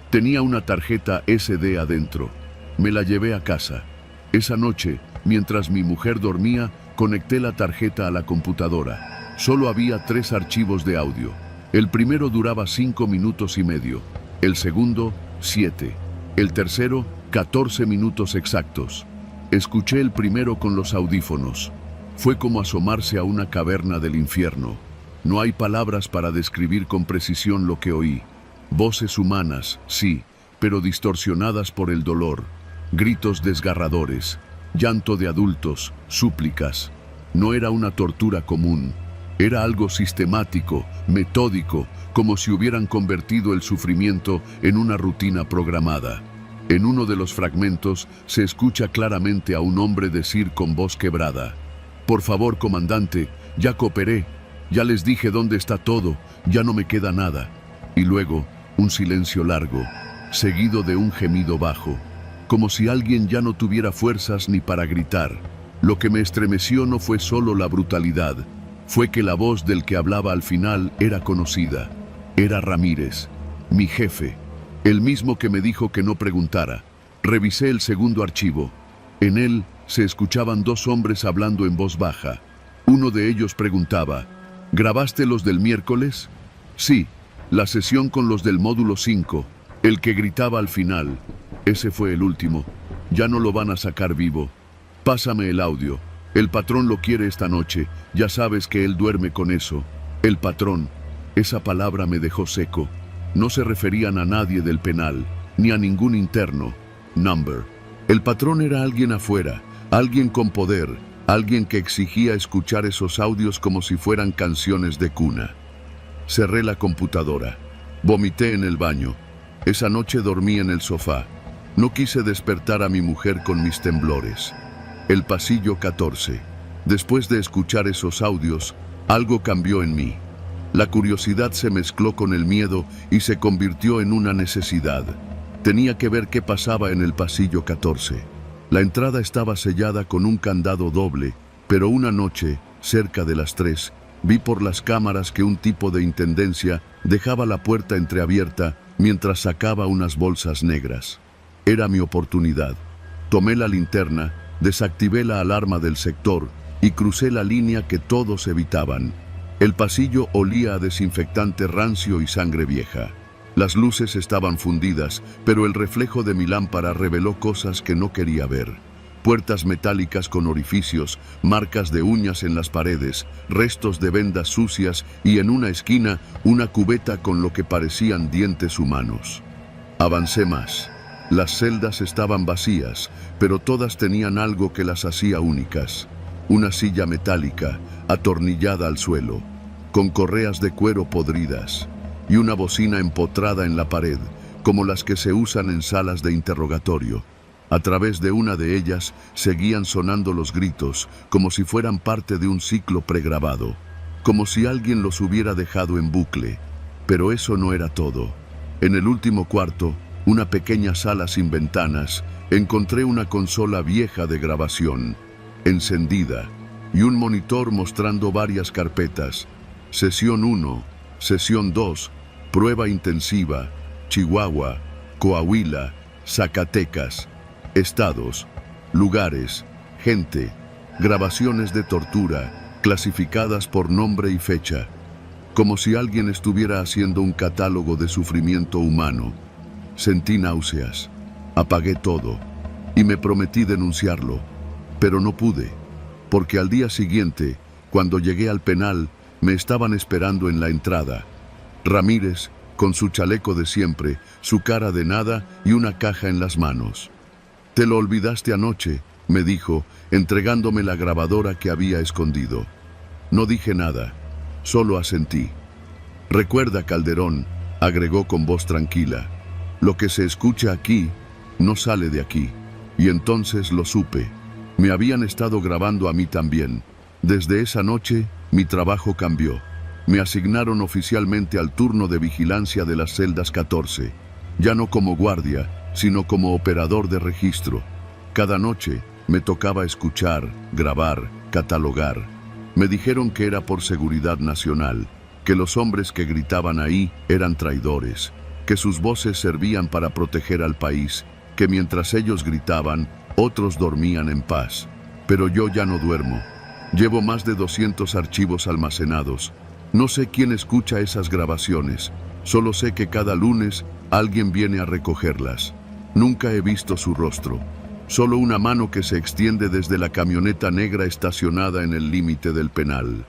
Tenía una tarjeta SD adentro. Me la llevé a casa. Esa noche, mientras mi mujer dormía, conecté la tarjeta a la computadora. Solo había 3 archivos de audio. El primero duraba 5 minutos y medio. El segundo, 7. El tercero, 14 minutos exactos. Escuché el primero con los audífonos. Fue como asomarse a una caverna del infierno. No hay palabras para describir con precisión lo que oí. Voces humanas, sí, pero distorsionadas por el dolor. Gritos desgarradores, llanto de adultos, súplicas. No era una tortura común. Era algo sistemático, metódico, como si hubieran convertido el sufrimiento en una rutina programada. En uno de los fragmentos se escucha claramente a un hombre decir con voz quebrada: «Por favor, comandante, ya cooperé, ya les dije dónde está todo, ya no me queda nada». Y luego, un silencio largo, seguido de un gemido bajo, como si alguien ya no tuviera fuerzas ni para gritar. Lo que me estremeció no fue solo la brutalidad, fue que la voz del que hablaba al final era conocida. Era Ramírez, mi jefe, el mismo que me dijo que no preguntara. Revisé el segundo archivo. En él se escuchaban 2 hombres hablando en voz baja. Uno de ellos preguntaba: «¿Grabaste los del miércoles?» «Sí, la sesión con los del módulo 5, el que gritaba al final. Ese fue el último. Ya no lo van a sacar vivo. Pásame el audio. El patrón lo quiere esta noche. Ya sabes que él duerme con eso». El patrón. Esa palabra me dejó seco. No se referían a nadie del penal, ni a ningún interno. Number. El patrón era alguien afuera, alguien con poder, alguien que exigía escuchar esos audios como si fueran canciones de cuna. Cerré la computadora. Vomité en el baño. Esa noche dormí en el sofá. No quise despertar a mi mujer con mis temblores. El pasillo 14. Después de escuchar esos audios, algo cambió en mí. La curiosidad se mezcló con el miedo y se convirtió en una necesidad. Tenía que ver qué pasaba en el pasillo 14. La entrada estaba sellada con un candado doble, pero una noche, cerca de las 3, vi por las cámaras que un tipo de intendencia dejaba la puerta entreabierta mientras sacaba unas bolsas negras. Era mi oportunidad. Tomé la linterna, desactivé la alarma del sector y crucé la línea que todos evitaban. El pasillo olía a desinfectante rancio y sangre vieja. Las luces estaban fundidas, pero el reflejo de mi lámpara reveló cosas que no quería ver. Puertas metálicas con orificios, marcas de uñas en las paredes, restos de vendas sucias y en una esquina una cubeta con lo que parecían dientes humanos. Avancé más. Las celdas estaban vacías, pero todas tenían algo que las hacía únicas. Una silla metálica, atornillada al suelo, con correas de cuero podridas, y una bocina empotrada en la pared, como las que se usan en salas de interrogatorio. A través de una de ellas seguían sonando los gritos, como si fueran parte de un ciclo pregrabado, como si alguien los hubiera dejado en bucle. Pero eso no era todo. En el último cuarto, una pequeña sala sin ventanas, encontré una consola vieja de grabación, encendida, y un monitor mostrando varias carpetas. Sesión 1, Sesión 2, Prueba Intensiva, Chihuahua, Coahuila, Zacatecas, estados, lugares, gente, grabaciones de tortura, clasificadas por nombre y fecha, como si alguien estuviera haciendo un catálogo de sufrimiento humano. Sentí náuseas, apagué todo y me prometí denunciarlo, pero no pude, porque al día siguiente, cuando llegué al penal, me estaban esperando en la entrada. Ramírez, con su chaleco de siempre, su cara de nada y una caja en las manos. «Te lo olvidaste anoche», me dijo, entregándome la grabadora que había escondido. No dije nada, solo asentí. «Recuerda, Calderón», agregó con voz tranquila, «lo que se escucha aquí no sale de aquí». Y entonces lo supe. Me habían estado grabando a mí también. Desde esa noche, mi trabajo cambió. Me asignaron oficialmente al turno de vigilancia de las celdas 14. Ya no como guardia, sino como operador de registro. Cada noche me tocaba escuchar, grabar, catalogar. Me dijeron que era por seguridad nacional, que los hombres que gritaban ahí eran traidores, que sus voces servían para proteger al país, que mientras ellos gritaban, otros dormían en paz. Pero yo ya no duermo. Llevo más de 200 archivos almacenados. No sé quién escucha esas grabaciones. Solo sé que cada lunes alguien viene a recogerlas. Nunca he visto su rostro. Solo una mano que se extiende desde la camioneta negra estacionada en el límite del penal.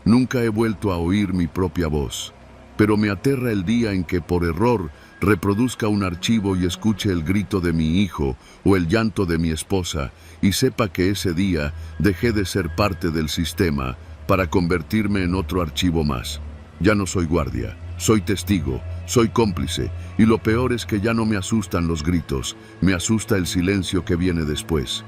Nunca he vuelto a oír mi propia voz. Pero me aterra el día en que por error reproduzca un archivo y escuche el grito de mi hijo o el llanto de mi esposa y sepa que ese día dejé de ser parte del sistema para convertirme en otro archivo más. Ya no soy guardia, soy testigo, soy cómplice, y lo peor es que ya no me asustan los gritos, me asusta el silencio que viene después.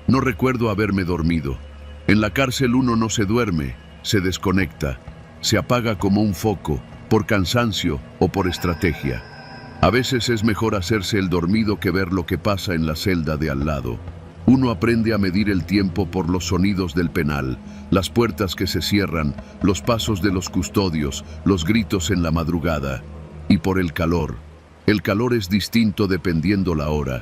No recuerdo haberme dormido. En la cárcel uno no se duerme, se desconecta, se apaga como un foco, por cansancio o por estrategia. A veces es mejor hacerse el dormido que ver lo que pasa en la celda de al lado. Uno aprende a medir el tiempo por los sonidos del penal, las puertas que se cierran, los pasos de los custodios, los gritos en la madrugada. Y por el calor. El calor es distinto dependiendo la hora,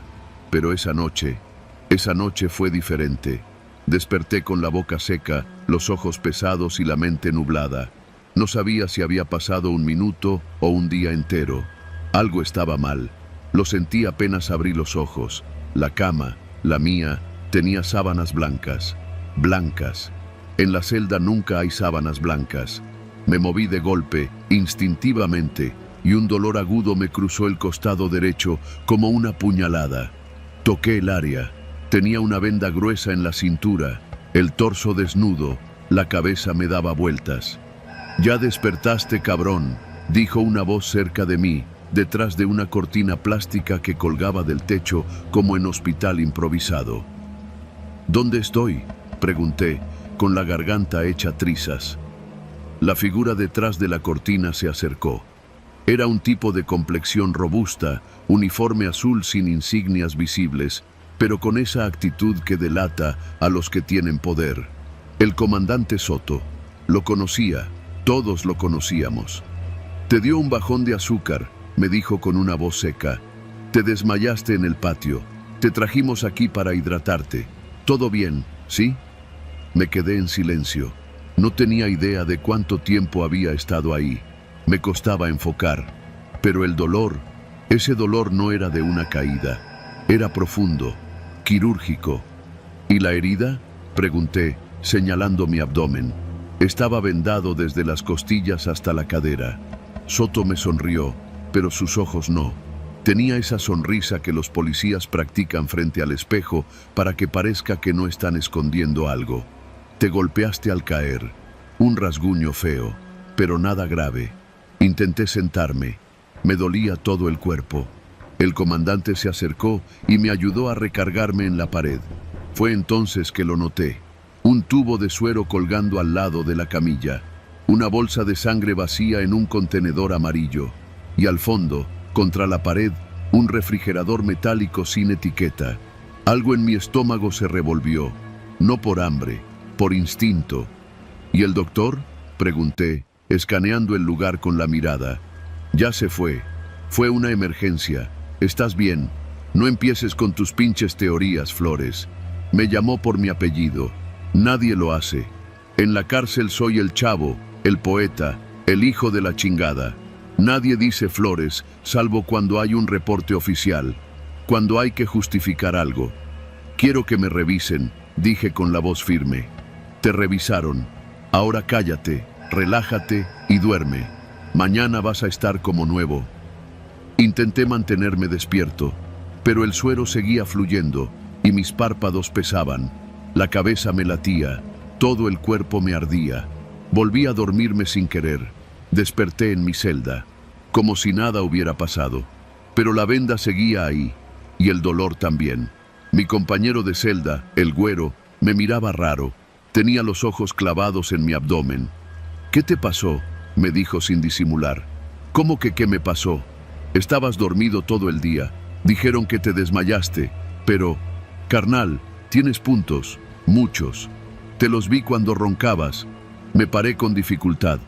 pero esa noche fue diferente. Desperté con la boca seca, los ojos pesados y la mente nublada. No sabía si había pasado un minuto o un día entero. Algo estaba mal. Lo sentí apenas abrí los ojos. La cama, la mía, tenía sábanas blancas. Blancas. En la celda nunca hay sábanas blancas. Me moví de golpe, instintivamente, y un dolor agudo me cruzó el costado derecho como una puñalada. Toqué el área. Tenía una venda gruesa en la cintura, el torso desnudo, la cabeza me daba vueltas. «Ya despertaste, cabrón», dijo una voz cerca de mí, detrás de una cortina plástica que colgaba del techo como en hospital improvisado. «¿Dónde estoy?», pregunté, con la garganta hecha trizas. La figura detrás de la cortina se acercó. Era un tipo de complexión robusta, uniforme azul sin insignias visibles, pero con esa actitud que delata a los que tienen poder. El comandante Soto. Lo conocía, todos lo conocíamos. «Te dio un bajón de azúcar», me dijo con una voz seca. «Te desmayaste en el patio. Te trajimos aquí para hidratarte. ¿Todo bien, sí?» Me quedé en silencio. No tenía idea de cuánto tiempo había estado ahí. Me costaba enfocar. Pero el dolor, ese dolor no era de una caída. Era profundo, quirúrgico. «¿Y la herida?», pregunté, señalando mi abdomen. Estaba vendado desde las costillas hasta la cadera. Soto me sonrió, pero sus ojos no. Tenía esa sonrisa que los policías practican frente al espejo para que parezca que no están escondiendo algo. «Te golpeaste al caer. Un rasguño feo, pero nada grave». Intenté sentarme. Me dolía todo el cuerpo. El comandante se acercó y me ayudó a recargarme en la pared. Fue entonces que lo noté. Un tubo de suero colgando al lado de la camilla. Una bolsa de sangre vacía en un contenedor amarillo. Y al fondo, contra la pared, un refrigerador metálico sin etiqueta. Algo en mi estómago se revolvió. No por hambre, por instinto. «¿Y el doctor?», pregunté, escaneando el lugar con la mirada. «Ya se fue. Fue una emergencia. Estás bien. No empieces con tus pinches teorías, Flores». Me llamó por mi apellido. Nadie lo hace. En la cárcel soy el chavo, el poeta, el hijo de la chingada. Nadie dice Flores, salvo cuando hay un reporte oficial, cuando hay que justificar algo. «Quiero que me revisen», dije con la voz firme. «Te revisaron. Ahora cállate, relájate y duerme. Mañana vas a estar como nuevo». Intenté mantenerme despierto, pero el suero seguía fluyendo y mis párpados pesaban. La cabeza me latía, todo el cuerpo me ardía. Volví a dormirme sin querer. Desperté en mi celda, como si nada hubiera pasado. Pero la venda seguía ahí, y el dolor también. Mi compañero de celda, el güero, me miraba raro. Tenía los ojos clavados en mi abdomen. «¿Qué te pasó?», me dijo sin disimular. «¿Cómo que qué me pasó? Estabas dormido todo el día. Dijeron que te desmayaste. Pero, carnal, tienes puntos, muchos. Te los vi cuando roncabas». Me paré con dificultad.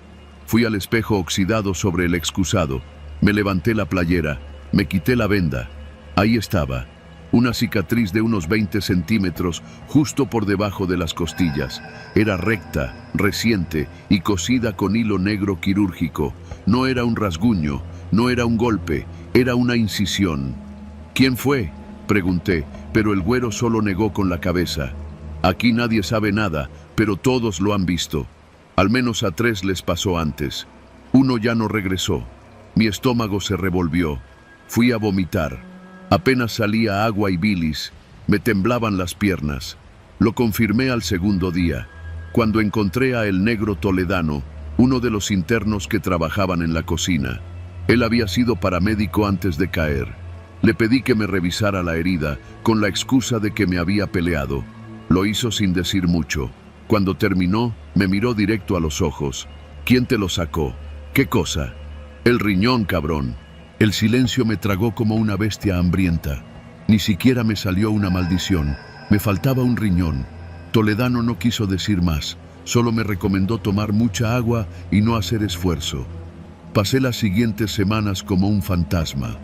Fui al espejo oxidado sobre el excusado. Me levanté la playera. Me quité la venda. Ahí estaba. Una cicatriz de unos 20 centímetros justo por debajo de las costillas. Era recta, reciente y cosida con hilo negro quirúrgico. No era un rasguño, no era un golpe, era una incisión. «¿Quién fue?», pregunté, pero el güero solo negó con la cabeza. «Aquí nadie sabe nada, pero todos lo han visto. Al menos a 3 les pasó antes. Uno ya no regresó. Mi estómago se revolvió. Fui a vomitar. Apenas salía agua y bilis. Me temblaban las piernas. Lo confirmé al segundo día, cuando encontré a el negro toledano, uno de los internos que trabajaban en la cocina. Él había sido paramédico antes de caer. Le pedí que me revisara la herida, con la excusa de que me había peleado. Lo hizo sin decir mucho. Cuando terminó, me miró directo a los ojos. «¿Quién te lo sacó?». «¿Qué cosa?». «El riñón, cabrón». El silencio me tragó como una bestia hambrienta. Ni siquiera me salió una maldición. Me faltaba un riñón. Toledano no quiso decir más. Solo me recomendó tomar mucha agua y no hacer esfuerzo. Pasé las siguientes semanas como un fantasma,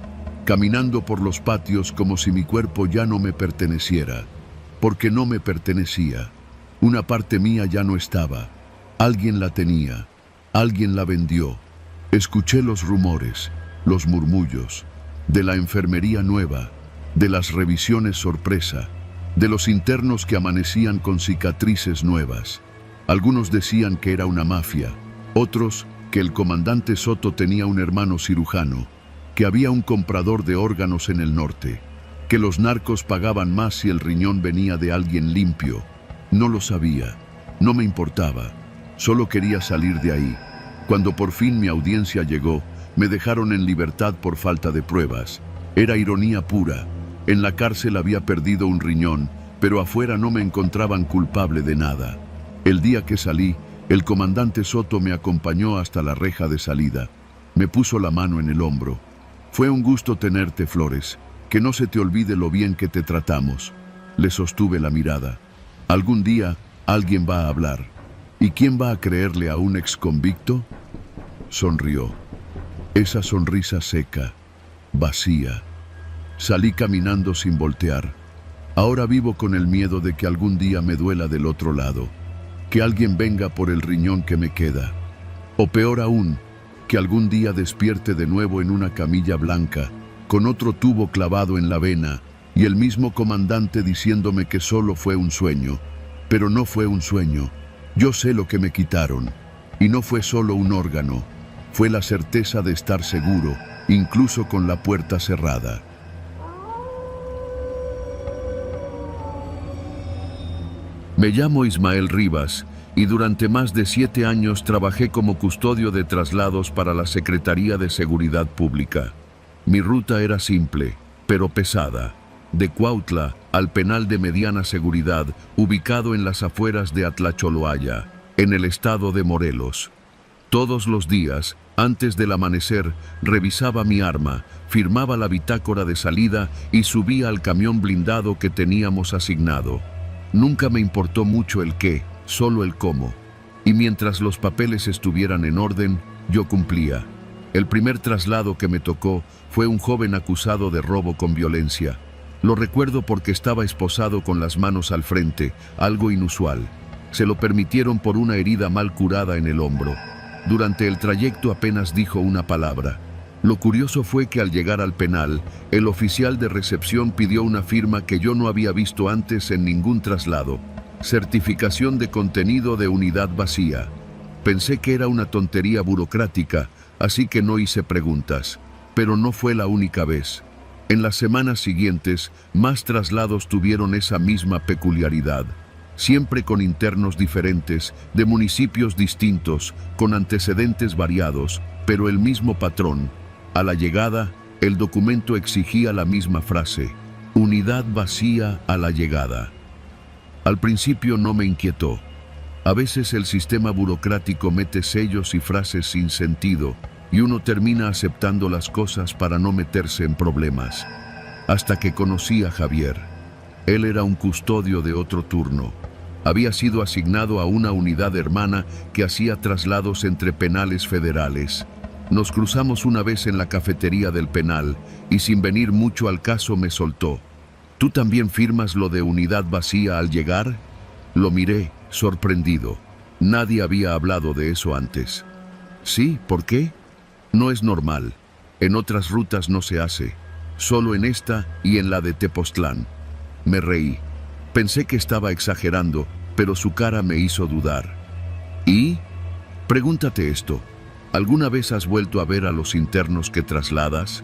caminando por los patios como si mi cuerpo ya no me perteneciera. Porque no me pertenecía. Una parte mía ya no estaba. Alguien la tenía. Alguien la vendió. Escuché los rumores, los murmullos, de la enfermería nueva, de las revisiones sorpresa, de los internos que amanecían con cicatrices nuevas. Algunos decían que era una mafia, otros que el comandante Soto tenía un hermano cirujano, que había un comprador de órganos en el norte, que los narcos pagaban más si el riñón venía de alguien limpio. No lo sabía, no me importaba, solo quería salir de ahí. Cuando por fin mi audiencia llegó, me dejaron en libertad por falta de pruebas. Era ironía pura. En la cárcel había perdido un riñón, pero afuera no me encontraban culpable de nada. El día que salí, el comandante Soto me acompañó hasta la reja de salida. Me puso la mano en el hombro. «Fue un gusto tenerte, Flores. Que no se te olvide lo bien que te tratamos». Le sostuve la mirada. «Algún día, alguien va a hablar. ¿Y quién va a creerle a un exconvicto?». Sonrió. Esa sonrisa seca, vacía. Salí caminando sin voltear. Ahora vivo con el miedo de que algún día me duela del otro lado, que alguien venga por el riñón que me queda. O peor aún, que algún día despierte de nuevo en una camilla blanca, con otro tubo clavado en la vena, y el mismo comandante diciéndome que solo fue un sueño. Pero no fue un sueño. Yo sé lo que me quitaron, y no fue solo un órgano. Fue la certeza de estar seguro, incluso con la puerta cerrada. Me llamo Ismael Rivas y durante más de 7 años trabajé como custodio de traslados para la Secretaría de Seguridad Pública. Mi ruta era simple, pero pesada. De Cuautla al penal de mediana seguridad, ubicado en las afueras de Atlacholoaya, en el estado de Morelos. Todos los días, antes del amanecer, revisaba mi arma, firmaba la bitácora de salida y subía al camión blindado que teníamos asignado. Nunca me importó mucho el qué, solo el cómo. Y mientras los papeles estuvieran en orden, yo cumplía. El primer traslado que me tocó fue un joven acusado de robo con violencia. Lo recuerdo porque estaba esposado con las manos al frente, algo inusual. Se lo permitieron por una herida mal curada en el hombro. Durante el trayecto apenas dijo una palabra. Lo curioso fue que al llegar al penal, el oficial de recepción pidió una firma que yo no había visto antes en ningún traslado. Certificación de contenido de unidad vacía. Pensé que era una tontería burocrática, así que no hice preguntas. Pero no fue la única vez. En las semanas siguientes, más traslados tuvieron esa misma peculiaridad. Siempre con internos diferentes, de municipios distintos, con antecedentes variados, pero el mismo patrón. A la llegada, El documento exigía la misma frase: unidad vacía a la llegada. Al principio no me inquietó. A veces el sistema burocrático mete sellos y frases sin sentido y uno termina aceptando las cosas para no meterse en problemas. Hasta que conocí a Javier. Él era un custodio de otro turno. Había sido asignado a una unidad hermana que hacía traslados entre penales federales. Nos cruzamos una vez en la cafetería del penal y sin venir mucho al caso me soltó: ¿tú también firmas lo de unidad vacía al llegar? Lo miré, sorprendido. Nadie había hablado de eso antes. Sí, ¿por qué? No es normal. En otras rutas no se hace. Solo en esta y en la de Tepoztlán. Me reí. Pensé que estaba exagerando, pero su cara me hizo dudar. ¿Y? Pregúntate esto. ¿Alguna vez has vuelto a ver a los internos que trasladas?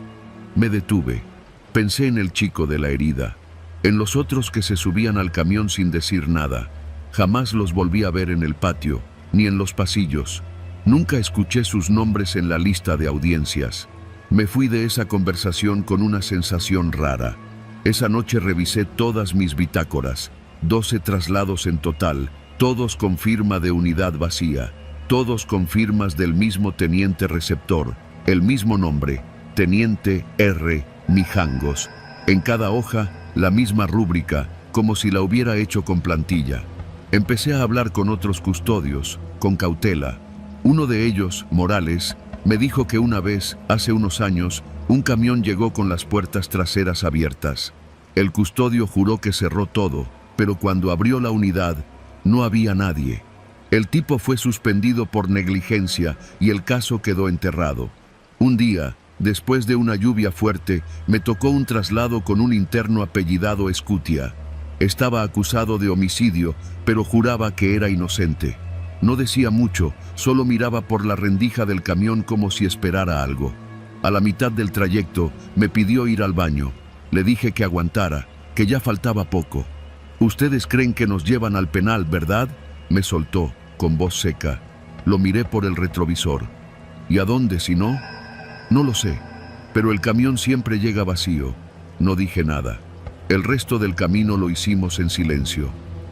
Me detuve. Pensé en el chico de la herida, en los otros que se subían al camión sin decir nada. Jamás los volví a ver en el patio, ni en los pasillos. Nunca escuché sus nombres en la lista de audiencias. Me fui de esa conversación con una sensación rara. Esa noche revisé todas mis bitácoras, 12 traslados en total, todos con firma de unidad vacía, todos con firmas del mismo teniente receptor, el mismo nombre, Teniente R. Mijangos. En cada hoja, la misma rúbrica, como si la hubiera hecho con plantilla. Empecé a hablar con otros custodios, con cautela. Uno de ellos, Morales, me dijo que una vez, hace unos años, un camión llegó con las puertas traseras abiertas. El custodio juró que cerró todo, pero cuando abrió la unidad, no había nadie. El tipo fue suspendido por negligencia y el caso quedó enterrado. Un día, después de una lluvia fuerte, me tocó un traslado con un interno apellidado Escutia. Estaba acusado de homicidio, pero juraba que era inocente. No decía mucho, solo miraba por la rendija del camión como si esperara algo. A la mitad del trayecto, me pidió ir al baño. Le dije que aguantara, que ya faltaba poco. «Ustedes creen que nos llevan al penal, ¿verdad?», me soltó, con voz seca. Lo miré por el retrovisor. «¿Y a dónde, si no?». «No lo sé, pero el camión siempre llega vacío». No dije nada. El resto del camino lo hicimos en silencio.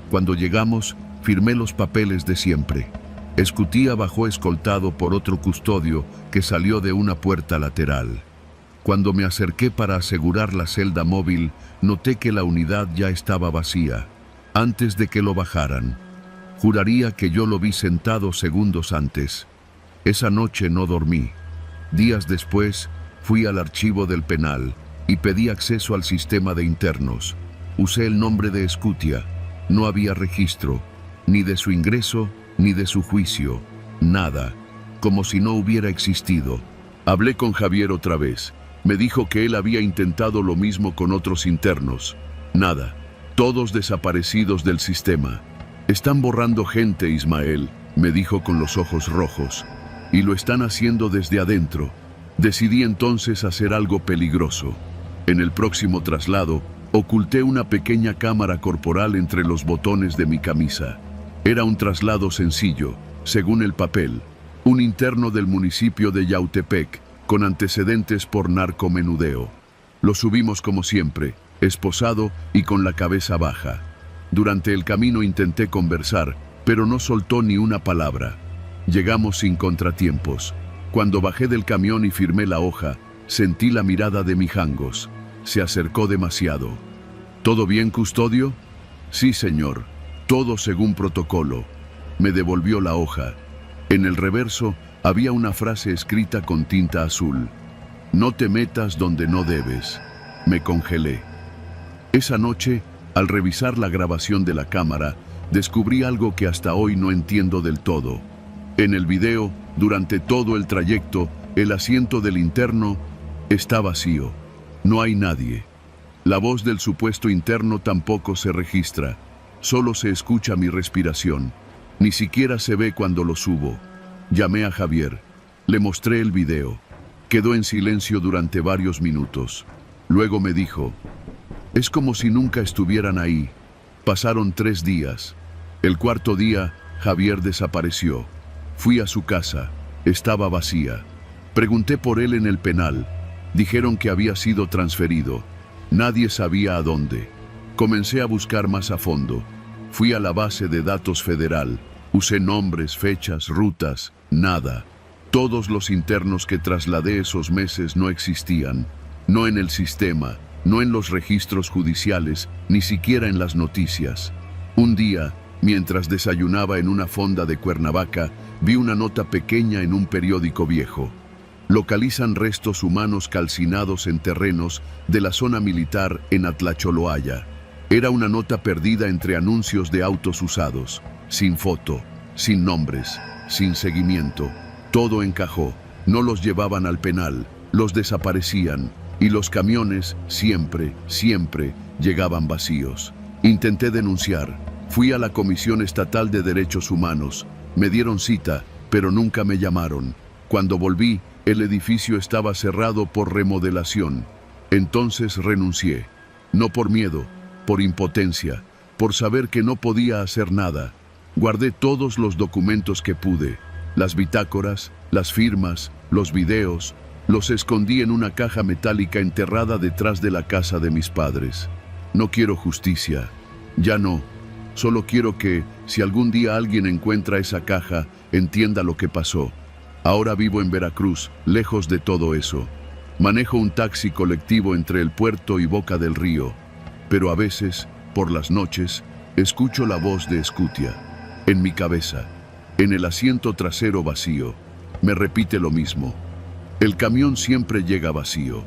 Cuando llegamos, firmé los papeles de siempre. Escutia bajó escoltado por otro custodio que salió de una puerta lateral. Cuando me acerqué para asegurar la celda móvil, noté que la unidad ya estaba vacía, antes de que lo bajaran. Juraría que yo lo vi sentado segundos antes. Esa noche no dormí. Días después, fui al archivo del penal y pedí acceso al sistema de internos. Usé el nombre de Escutia. No había registro, ni de su ingreso, ni de su juicio. Nada, como si no hubiera existido. Hablé con Javier otra vez. Me dijo que él había intentado lo mismo con otros internos. Nada, todos desaparecidos del sistema. «Están borrando gente, Ismael», me dijo con los ojos rojos. «Y lo están haciendo desde adentro». Decidí entonces hacer algo peligroso. En el próximo traslado, oculté una pequeña cámara corporal entre los botones de mi camisa. Era un traslado sencillo, según el papel. Un interno del municipio de Yautepec, con antecedentes por narcomenudeo. Lo subimos como siempre, esposado y con la cabeza baja. Durante el camino intenté conversar, pero no soltó ni una palabra. Llegamos sin contratiempos. Cuando bajé del camión y firmé la hoja, sentí la mirada de Mijangos. Se acercó demasiado. «¿Todo bien, custodio?». «Sí, señor. Todo según protocolo». Me devolvió la hoja. En el reverso había una frase escrita con tinta azul: «No te metas donde no debes». Me congelé. Esa noche, al revisar la grabación de la cámara, descubrí algo que hasta hoy no entiendo del todo. En el video, durante todo el trayecto, el asiento del interno está vacío. No hay nadie. La voz del supuesto interno tampoco se registra. Solo se escucha mi respiración. Ni siquiera se ve cuando lo subo. Llamé a Javier. Le mostré el video. Quedó en silencio durante varios minutos. Luego me dijo: «Es como si nunca estuvieran ahí». Pasaron 3 días. El cuarto día, Javier desapareció. Fui a su casa. Estaba vacía. Pregunté por él en el penal. Dijeron que había sido transferido. Nadie sabía a dónde. Comencé a buscar más a fondo. Fui a la base de datos federal. Usé nombres, fechas, rutas. Nada. Todos los internos que trasladé esos meses no existían. No en el sistema, no en los registros judiciales, ni siquiera en las noticias. Un día, mientras desayunaba en una fonda de Cuernavaca, vi una nota pequeña en un periódico viejo. Localizan restos humanos calcinados en terrenos de la zona militar en Atlacholoaya. Era una nota perdida entre anuncios de autos usados, sin foto, sin nombres, sin seguimiento. Todo encajó. No los llevaban al penal, los desaparecían, y los camiones siempre llegaban vacíos. Intenté denunciar. Fui a la Comisión Estatal de Derechos Humanos. Me dieron cita, pero nunca me llamaron. Cuando volví, el edificio estaba cerrado por remodelación. Entonces renuncié. No por miedo, por impotencia, por saber que no podía hacer nada. Guardé todos los documentos que pude. Las bitácoras, las firmas, los videos, los escondí en una caja metálica enterrada detrás de la casa de mis padres. No quiero justicia. Ya no. Solo quiero que, si algún día alguien encuentra esa caja, entienda lo que pasó. Ahora vivo en Veracruz, lejos de todo eso. Manejo un taxi colectivo entre el puerto y Boca del Río. Pero a veces, por las noches, escucho la voz de Escutia. En mi cabeza, en el asiento trasero vacío, me repite lo mismo. El camión siempre llega vacío.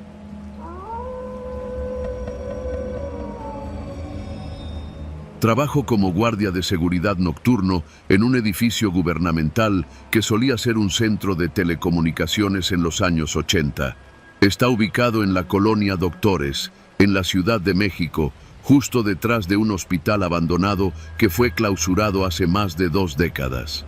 Trabajo como guardia de seguridad nocturno en un edificio gubernamental que solía ser un centro de telecomunicaciones en los años 80. Está ubicado en la colonia Doctores, en la Ciudad de México, justo detrás de un hospital abandonado que fue clausurado hace más de 2 décadas.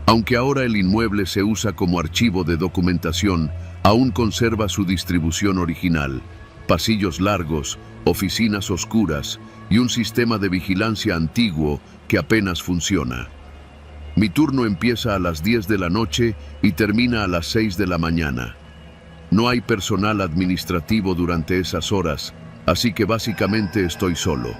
Aunque ahora el inmueble se usa como archivo de documentación, aún conserva su distribución original. Pasillos largos, oficinas oscuras y un sistema de vigilancia antiguo que apenas funciona. Mi turno empieza a las 10 de la noche y termina a las 6 de la mañana. No hay personal administrativo durante esas horas, así que básicamente estoy solo.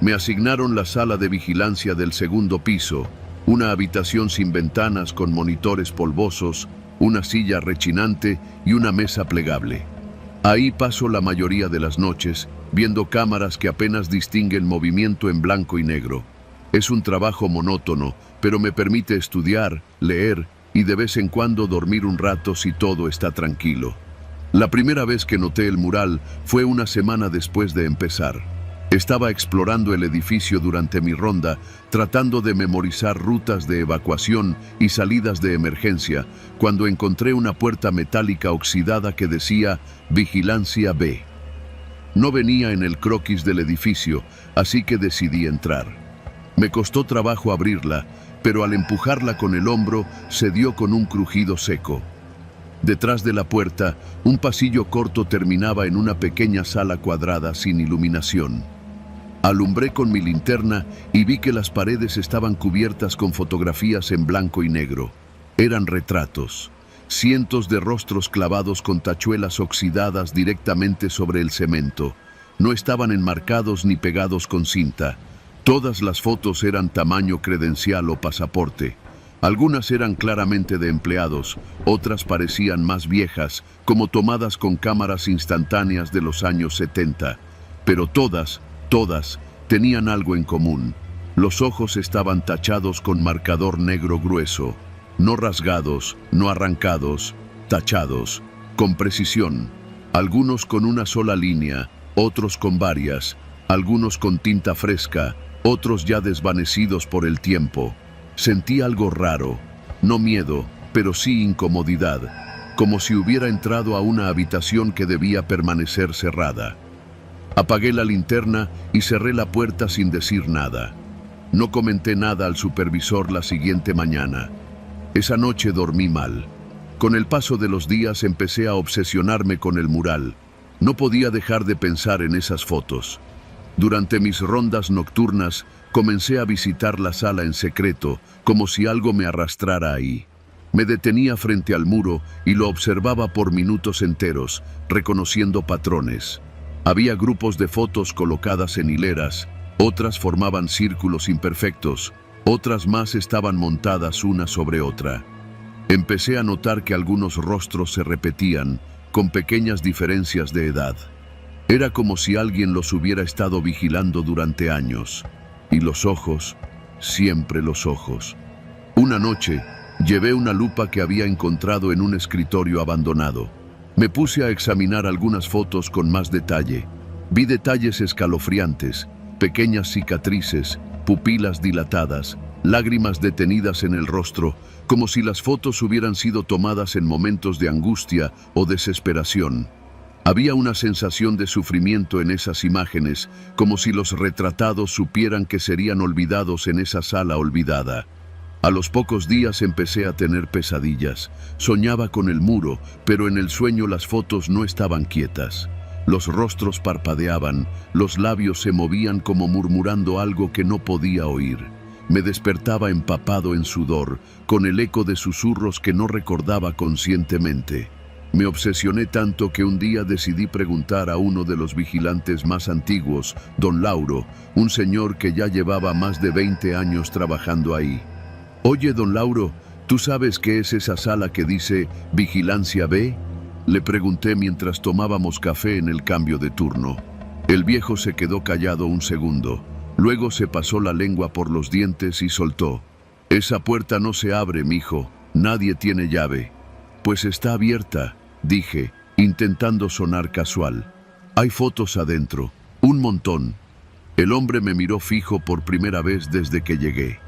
Me asignaron la sala de vigilancia del segundo piso, una habitación sin ventanas con monitores polvosos, una silla rechinante y una mesa plegable. Ahí paso la mayoría de las noches, viendo cámaras que apenas distinguen movimiento en blanco y negro. Es un trabajo monótono, pero me permite estudiar, leer y de vez en cuando dormir un rato si todo está tranquilo. La primera vez que noté el mural fue una semana después de empezar. Estaba explorando el edificio durante mi ronda, tratando de memorizar rutas de evacuación y salidas de emergencia, cuando encontré una puerta metálica oxidada que decía Vigilancia B. No venía en el croquis del edificio, así que decidí entrar. Me costó trabajo abrirla, pero al empujarla con el hombro se dio con un crujido seco. Detrás de la puerta, un pasillo corto terminaba en una pequeña sala cuadrada sin iluminación. Alumbré con mi linterna y vi que las paredes estaban cubiertas con fotografías en blanco y negro. Eran retratos. Cientos de rostros clavados con tachuelas oxidadas directamente sobre el cemento. No estaban enmarcados ni pegados con cinta. Todas las fotos eran tamaño credencial o pasaporte. Algunas eran claramente de empleados, otras parecían más viejas, como tomadas con cámaras instantáneas de los años 70. Pero todas tenían algo en común. Los ojos estaban tachados con marcador negro grueso. No rasgados, no arrancados, tachados, con precisión. Algunos con una sola línea, otros con varias, algunos con tinta fresca, otros ya desvanecidos por el tiempo. Sentí algo raro, no miedo, pero sí incomodidad, como si hubiera entrado a una habitación que debía permanecer cerrada. Apagué la linterna y cerré la puerta sin decir nada. No comenté nada al supervisor la siguiente mañana. Esa noche dormí mal. Con el paso de los días empecé a obsesionarme con el mural. No podía dejar de pensar en esas fotos. Durante mis rondas nocturnas, comencé a visitar la sala en secreto, como si algo me arrastrara ahí. Me detenía frente al muro y lo observaba por minutos enteros, reconociendo patrones. Había grupos de fotos colocadas en hileras, otras formaban círculos imperfectos, otras más estaban montadas una sobre otra. Empecé a notar que algunos rostros se repetían, con pequeñas diferencias de edad. Era como si alguien los hubiera estado vigilando durante años. Y los ojos, siempre los ojos. Una noche, llevé una lupa que había encontrado en un escritorio abandonado. Me puse a examinar algunas fotos con más detalle. Vi detalles escalofriantes, pequeñas cicatrices, pupilas dilatadas, lágrimas detenidas en el rostro, como si las fotos hubieran sido tomadas en momentos de angustia o desesperación. Había una sensación de sufrimiento en esas imágenes, como si los retratados supieran que serían olvidados en esa sala olvidada. A los pocos días empecé a tener pesadillas. Soñaba con el muro, pero en el sueño las fotos no estaban quietas. Los rostros parpadeaban, los labios se movían como murmurando algo que no podía oír. Me despertaba empapado en sudor, con el eco de susurros que no recordaba conscientemente. Me obsesioné tanto que un día decidí preguntar a uno de los vigilantes más antiguos, don Lauro, un señor que ya llevaba más de 20 años trabajando ahí. «Oye, don Lauro, ¿tú sabes qué es esa sala que dice Vigilancia B?», le pregunté mientras tomábamos café en el cambio de turno. El viejo se quedó callado un segundo. Luego se pasó la lengua por los dientes y soltó: «Esa puerta no se abre, mijo. Nadie tiene llave». «Pues está abierta», dije, intentando sonar casual. «Hay fotos adentro, un montón». El hombre me miró fijo por primera vez desde que llegué.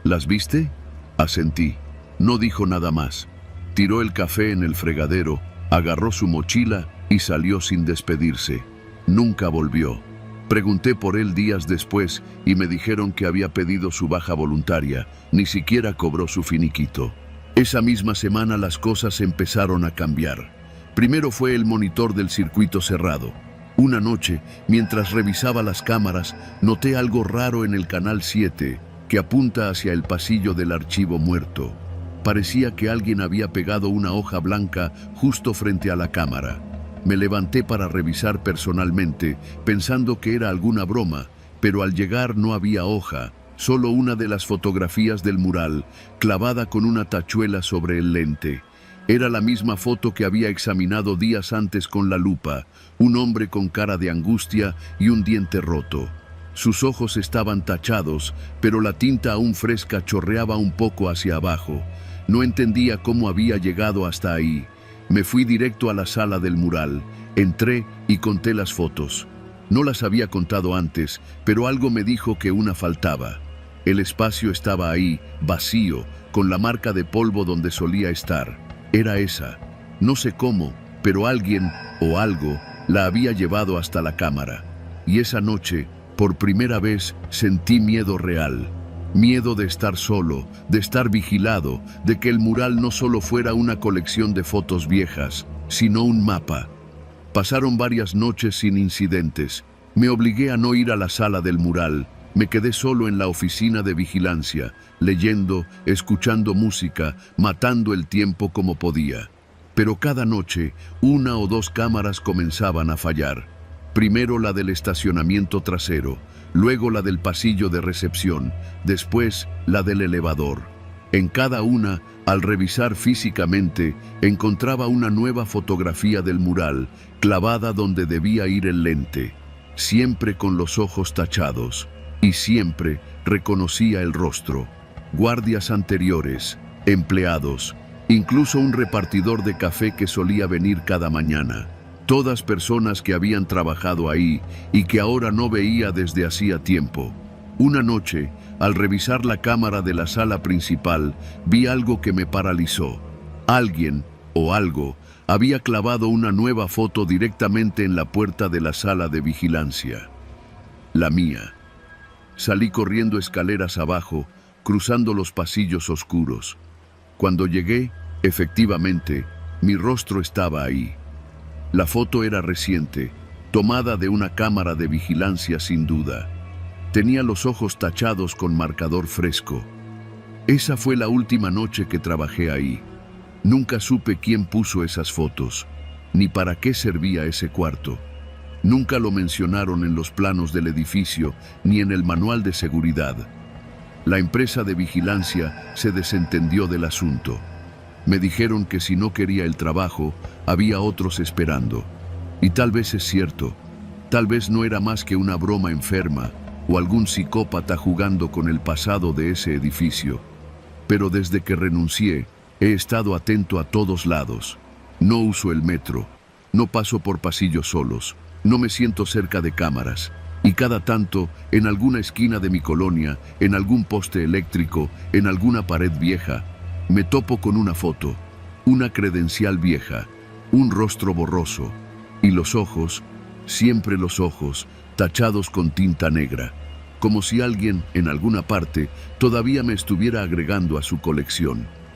«¿Las viste?», asentí. No dijo nada más. Tiró el café en el fregadero, agarró su mochila y salió sin despedirse. Nunca volvió. Pregunté por él días después y me dijeron que había pedido su baja voluntaria, ni siquiera cobró su finiquito. Esa misma semana las cosas empezaron a cambiar. Primero fue el monitor del circuito cerrado. Una noche, mientras revisaba las cámaras, noté algo raro en el canal 7, que apunta hacia el pasillo del archivo muerto. Parecía que alguien había pegado una hoja blanca justo frente a la cámara. Me levanté para revisar personalmente, pensando que era alguna broma, pero al llegar no había hoja, solo una de las fotografías del mural, clavada con una tachuela sobre el lente. Era la misma foto que había examinado días antes con la lupa, un hombre con cara de angustia y un diente roto. Sus ojos estaban tachados, pero la tinta aún fresca chorreaba un poco hacia abajo. No entendía cómo había llegado hasta ahí. Me fui directo a la sala del mural. Entré y conté las fotos. No las había contado antes, pero algo me dijo que una faltaba. El espacio estaba ahí, vacío, con la marca de polvo donde solía estar. Era esa. No sé cómo, pero alguien o algo la había llevado hasta la cámara. Y esa noche, por primera vez, sentí miedo real. Miedo de estar solo, de estar vigilado, de que el mural no solo fuera una colección de fotos viejas, sino un mapa. Pasaron varias noches sin incidentes. Me obligué a no ir a la sala del mural. Me quedé solo en la oficina de vigilancia, leyendo, escuchando música, matando el tiempo como podía. Pero cada noche, una o dos cámaras comenzaban a fallar. Primero la del estacionamiento trasero, luego la del pasillo de recepción, después la del elevador. En cada una, al revisar físicamente, encontraba una nueva fotografía del mural, clavada donde debía ir el lente, siempre con los ojos tachados, y siempre reconocía el rostro. Guardias anteriores, empleados, incluso un repartidor de café que solía venir cada mañana. Todas personas que habían trabajado ahí y que ahora no veía desde hacía tiempo. Una noche, al revisar la cámara de la sala principal, vi algo que me paralizó. Alguien, o algo, había clavado una nueva foto directamente en la puerta de la sala de vigilancia. La mía. Salí corriendo escaleras abajo, cruzando los pasillos oscuros. Cuando llegué, efectivamente, mi rostro estaba ahí. La foto era reciente, tomada de una cámara de vigilancia sin duda. Tenía los ojos tachados con marcador fresco. Esa fue la última noche que trabajé ahí. Nunca supe quién puso esas fotos, ni para qué servía ese cuarto. Nunca lo mencionaron en los planos del edificio, ni en el manual de seguridad. La empresa de vigilancia se desentendió del asunto. Me dijeron que si no quería el trabajo, había otros esperando. Y tal vez es cierto. Tal vez no era más que una broma enferma o algún psicópata jugando con el pasado de ese edificio. Pero desde que renuncié, he estado atento a todos lados. No uso el metro, no paso por pasillos solos, no me siento cerca de cámaras. Y cada tanto, en alguna esquina de mi colonia, en algún poste eléctrico, en alguna pared vieja, me topo con una foto, una credencial vieja, un rostro borroso, y los ojos, siempre los ojos, tachados con tinta negra, como si alguien, en alguna parte, todavía me estuviera agregando a su colección.